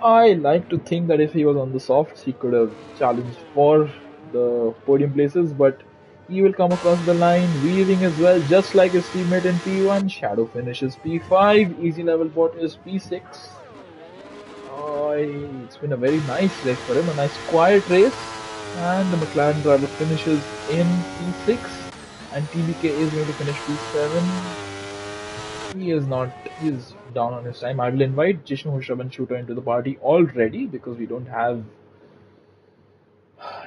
I like to think that if he was on the softs, he could have challenged for the podium places, but he will come across the line, weaving as well, just like his teammate in P1. Shadow finishes P5, Easy Level Bot is P6. It's been a very nice race for him, a nice quiet race, and the McLaren driver finishes in P6, and TBK is going to finish P7. He is down on his time. I will invite Jishnu, Hushrav and Shooter into the party already because we don't have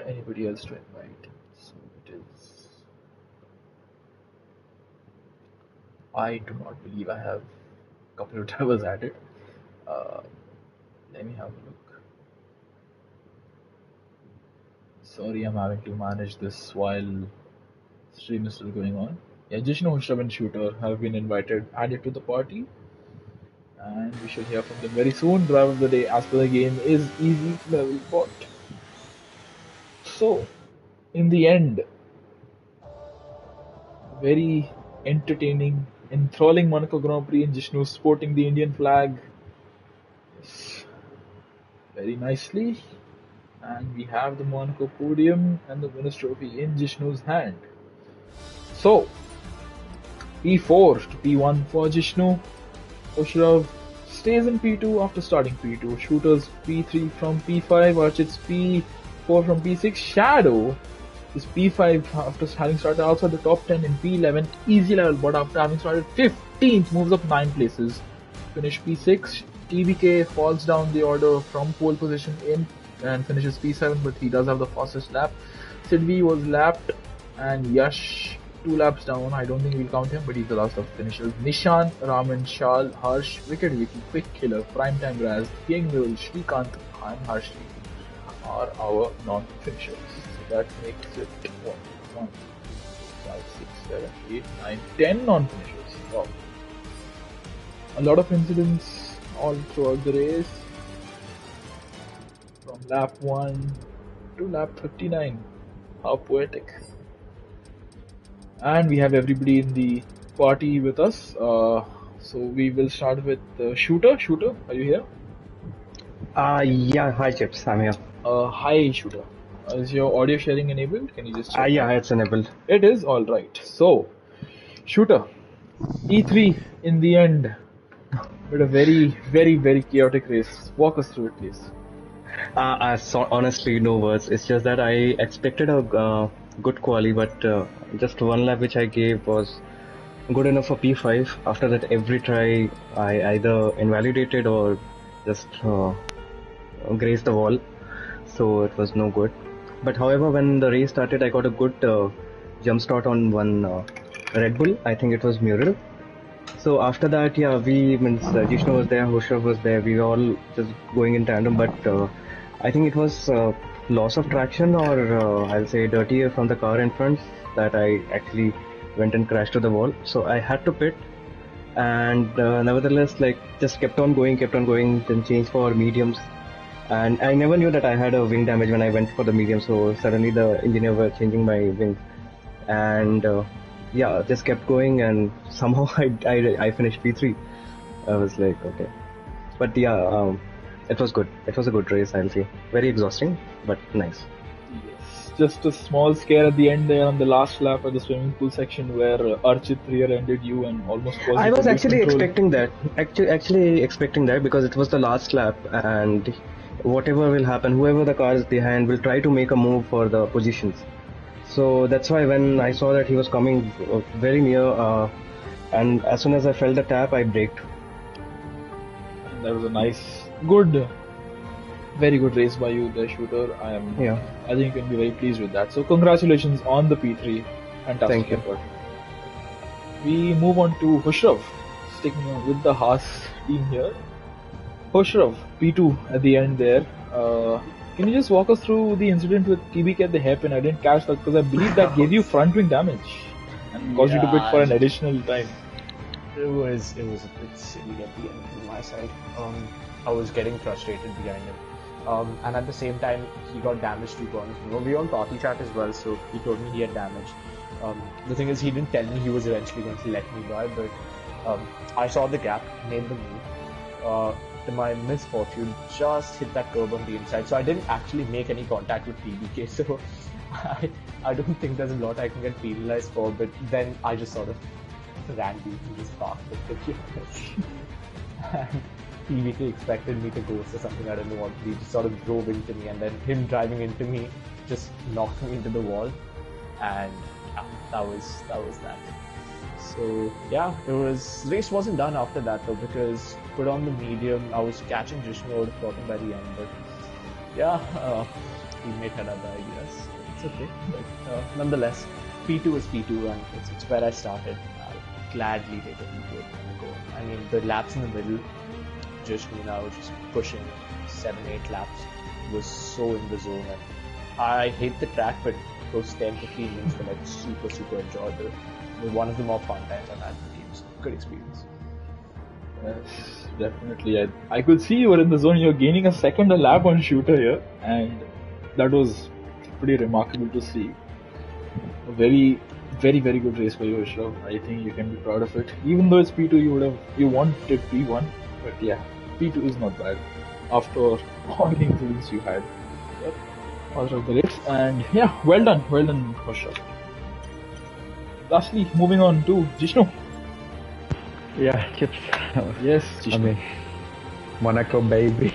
anybody else to invite. So it is. I do not believe I have a couple of drivers added. Let me have a look. Sorry, I'm having to manage this while stream is still going on. Yeah, Jishnu, Hushrav and Shooter have been added to the party. And we should hear from them very soon. Driver of the day, as per the game, is Easy Level Bot. So, in the end, very entertaining, enthralling Monaco Grand Prix in Jishnu sporting the Indian flag very nicely. And we have the Monaco podium and the winner's trophy in Jishnu's hand. So, P4 to P1 for Jishnu. Khusrav stays in P2 after starting P2. Shooters P3 from P5. Archit's P4 from P6. Shadow is P5 after having started outside the top 10 in P11. Easy level, but after having started 15th, moves up 9 places. Finish P6. TBK falls down the order from pole position in and finishes P7, but he does have the fastest lap. Sidvi was lapped, and Yash 2 laps down. I don't think we'll count him, but he's the last of the finishers. Nishan, Raman, Shal, Harsh, Wicket Vicky, Quick Killer, Primetime Raz, King Will, Shrikant, and Harsh are our non-finishers. So that makes it 1, 2, 5, 6, 7, 8, 9, 10 non-finishers. Wow. A lot of incidents all throughout the race. From lap 1 to lap 39. How poetic. And we have everybody in the party with us. So we will start with Shooter. Shooter, are you here? Yeah, hi Chips, I'm here. Hi, Shooter. Is your audio sharing enabled? Can you just check? Yeah, it's enabled. It is? Alright. So, Shooter, E3 in the end. But a very, very, very chaotic race. Walk us through it, please. I saw honestly no words. It's just that I expected a good quali, but just one lap which I gave was good enough for P5. After that, every try I either invalidated or just grazed the wall, so it was no good. But however, when the race started, I got a good jump start on one Red Bull. I think it was Mural. So after that, yeah, Jishnu was there, Khusrav was there. We were all just going in tandem, but I think it was loss of traction, or I'll say dirty air from the car in front, that I actually went and crashed to the wall. So I had to pit, and nevertheless, like, just kept on going, then changed for mediums. And I never knew that I had a wing damage when I went for the medium. So suddenly the engineer were changing my wing, and yeah, just kept going, and somehow I finished P3. I was like, okay, but yeah, it was good. It was a good race, I'll say. Very exhausting, but nice. Yes. Just a small scare at the end there on the last lap at the swimming pool section where Archit rear-ended you and almost caused I you to was lose actually control. expecting that. Actually expecting that, because it was the last lap, and whatever will happen, whoever the car is behind will try to make a move for the positions. So that's why when I saw that he was coming very near, and as soon as I felt the tap, I braked. And that was a nice, good, very good race by you there, Shooter. I think you can be very pleased with that. So congratulations on the P3. Fantastic Thank you. effort. We move on to Khusrav, sticking on with the Haas team here. Khusrav, P2 at the end there. Can you just walk us through the incident with TBK at the hairpin? I didn't catch that because I believe that gave you front wing damage and caused you to pit for an additional time. It was a bit silly at the end from my side. I was getting frustrated behind him. And at the same time, he got damaged 2 corners. We on party chat as well, so he told me he had damage. The thing is, he didn't tell me he was eventually going to let me by, but I saw the gap, made the move. To my misfortune, just hit that curb on the inside, so I didn't actually make any contact with TBK, so I don't think there's a lot I can get penalized for, but then I just sort of ran deep and just parked it, and TBK expected me to ghost or something, I don't know what, he just sort of drove into me, and then him driving into me just knocked me into the wall, and yeah, that was that. So yeah, race wasn't done after that though, because put on the medium, I was catching Jishnu, I would have caught him by the end, but yeah, teammate had other ideas. It's okay, but nonetheless, P2 is P2, and it's where I started. I'll gladly take a P2 at Monaco. I mean, the laps in the middle, Jishnu now just pushing 7-8 laps, was so in the zone, and I hate the track, but those 10-15 minutes were like super enjoyable. One of the more fun times I've had with teams. Good experience. Yes, definitely. I could see you were in the zone. You're gaining a second a lap on Shooter here, and that was pretty remarkable to see. A very, very, very good race for you, Khusrav. I think you can be proud of it. Even though it's P2, you wanted P1, but yeah, P2 is not bad after all the incidents you had. Yep. Positive of the race. And yeah, well done Harsha. Lastly, moving on to Jishnu. Yeah, chips. Yes, I Jishnu. mean, Monaco baby.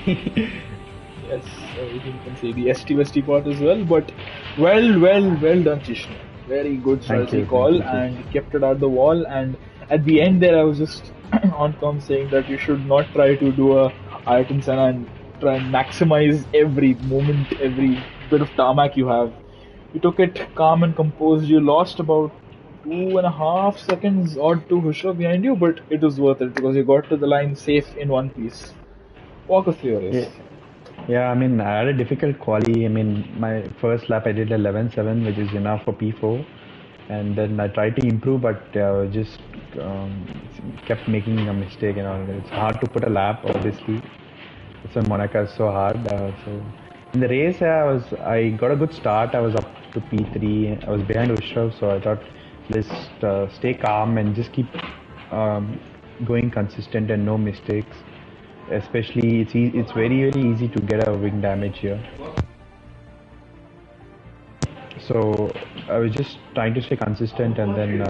Yes, you can say the ST part as well, but well done, Jishnu. Very good strategy call and kept it at the wall. And at the end there, I was just on com saying that you should not try to do a Ayrton Senna and try and maximize every moment, every bit of tarmac you have. You took it calm and composed. You lost about 2.5 seconds odd to Hushra behind you, but it was worth it because you got to the line safe in one piece. Walk us through your race. Yeah, I mean, I had a difficult quali. I mean, my first lap I did 11.7, which is enough for P4. And then I tried to improve, but just kept making a mistake. It's hard to put a lap, obviously. So Monaco is so hard. So in the race, I got a good start. I was up to P3. I was behind Ushav, so I thought let's stay calm and just keep going consistent and no mistakes. Especially, it's very easy to get a wing damage here. So I was just trying to stay consistent, and then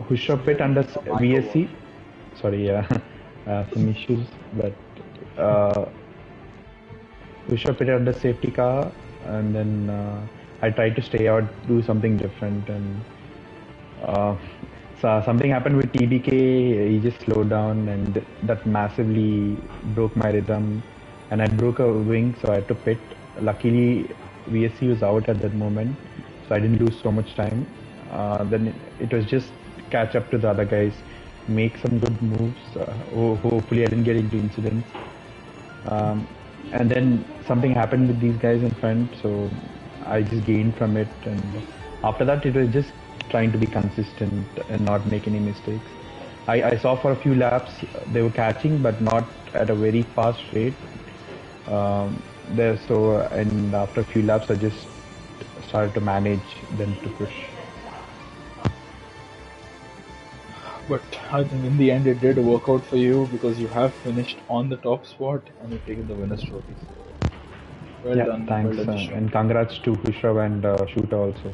push up it under VSC. Sorry, some issues, but push up it under safety car, and then I tried to stay out, do something different, and so something happened with TBK. He just slowed down, and that massively broke my rhythm, and I broke a wing, so I had to pit. Luckily, VSC was out at that moment, so I didn't lose so much time. Then it was just catch up to the other guys, make some good moves. Hopefully, I didn't get into incidents. And then something happened with these guys in front, so I just gained from it. And after that, it was just trying to be consistent and not make any mistakes. I saw for a few laps they were catching, but not at a very fast rate. And after a few laps, I just started to manage them to push. But I think in the end it did work out for you because you have finished on the top spot and you've taken the winner's trophy. Well done. Thanks, well done, and congrats to Hushrav and Shooter also.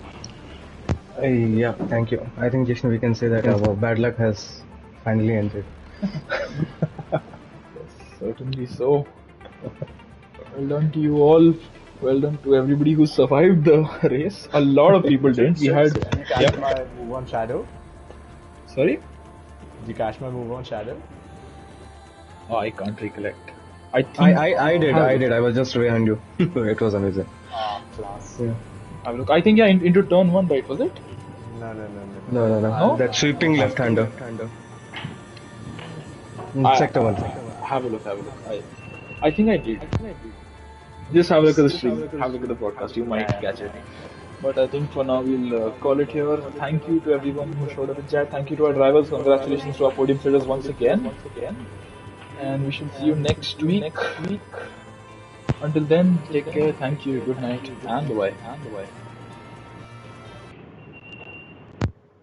Yeah, thank you. I think Jishnu, we can say that our bad luck has finally ended. Yes, certainly so. Well done to you all. Well done to everybody who survived the race. A lot of people didn't. We had. Did you catch my move on Shadow? Sorry? Did you catch my move on Shadow? Oh, I can't recollect. I did. I was just behind you. It was amazing. Class. Yeah. Have a look. I think into turn 1, right? Was it? No. No? That sweeping left-hander. Sector 1. Have a look. I think I did. Just have a look at the stream. Have a look at the broadcast. You might catch it. But I think for now we'll call it here. Thank you to everyone who showed up in chat. Thank you to our drivers. Congratulations to our podium fitters once again. And we shall see you next week. Until then, take care. Thank you. Good night. And bye.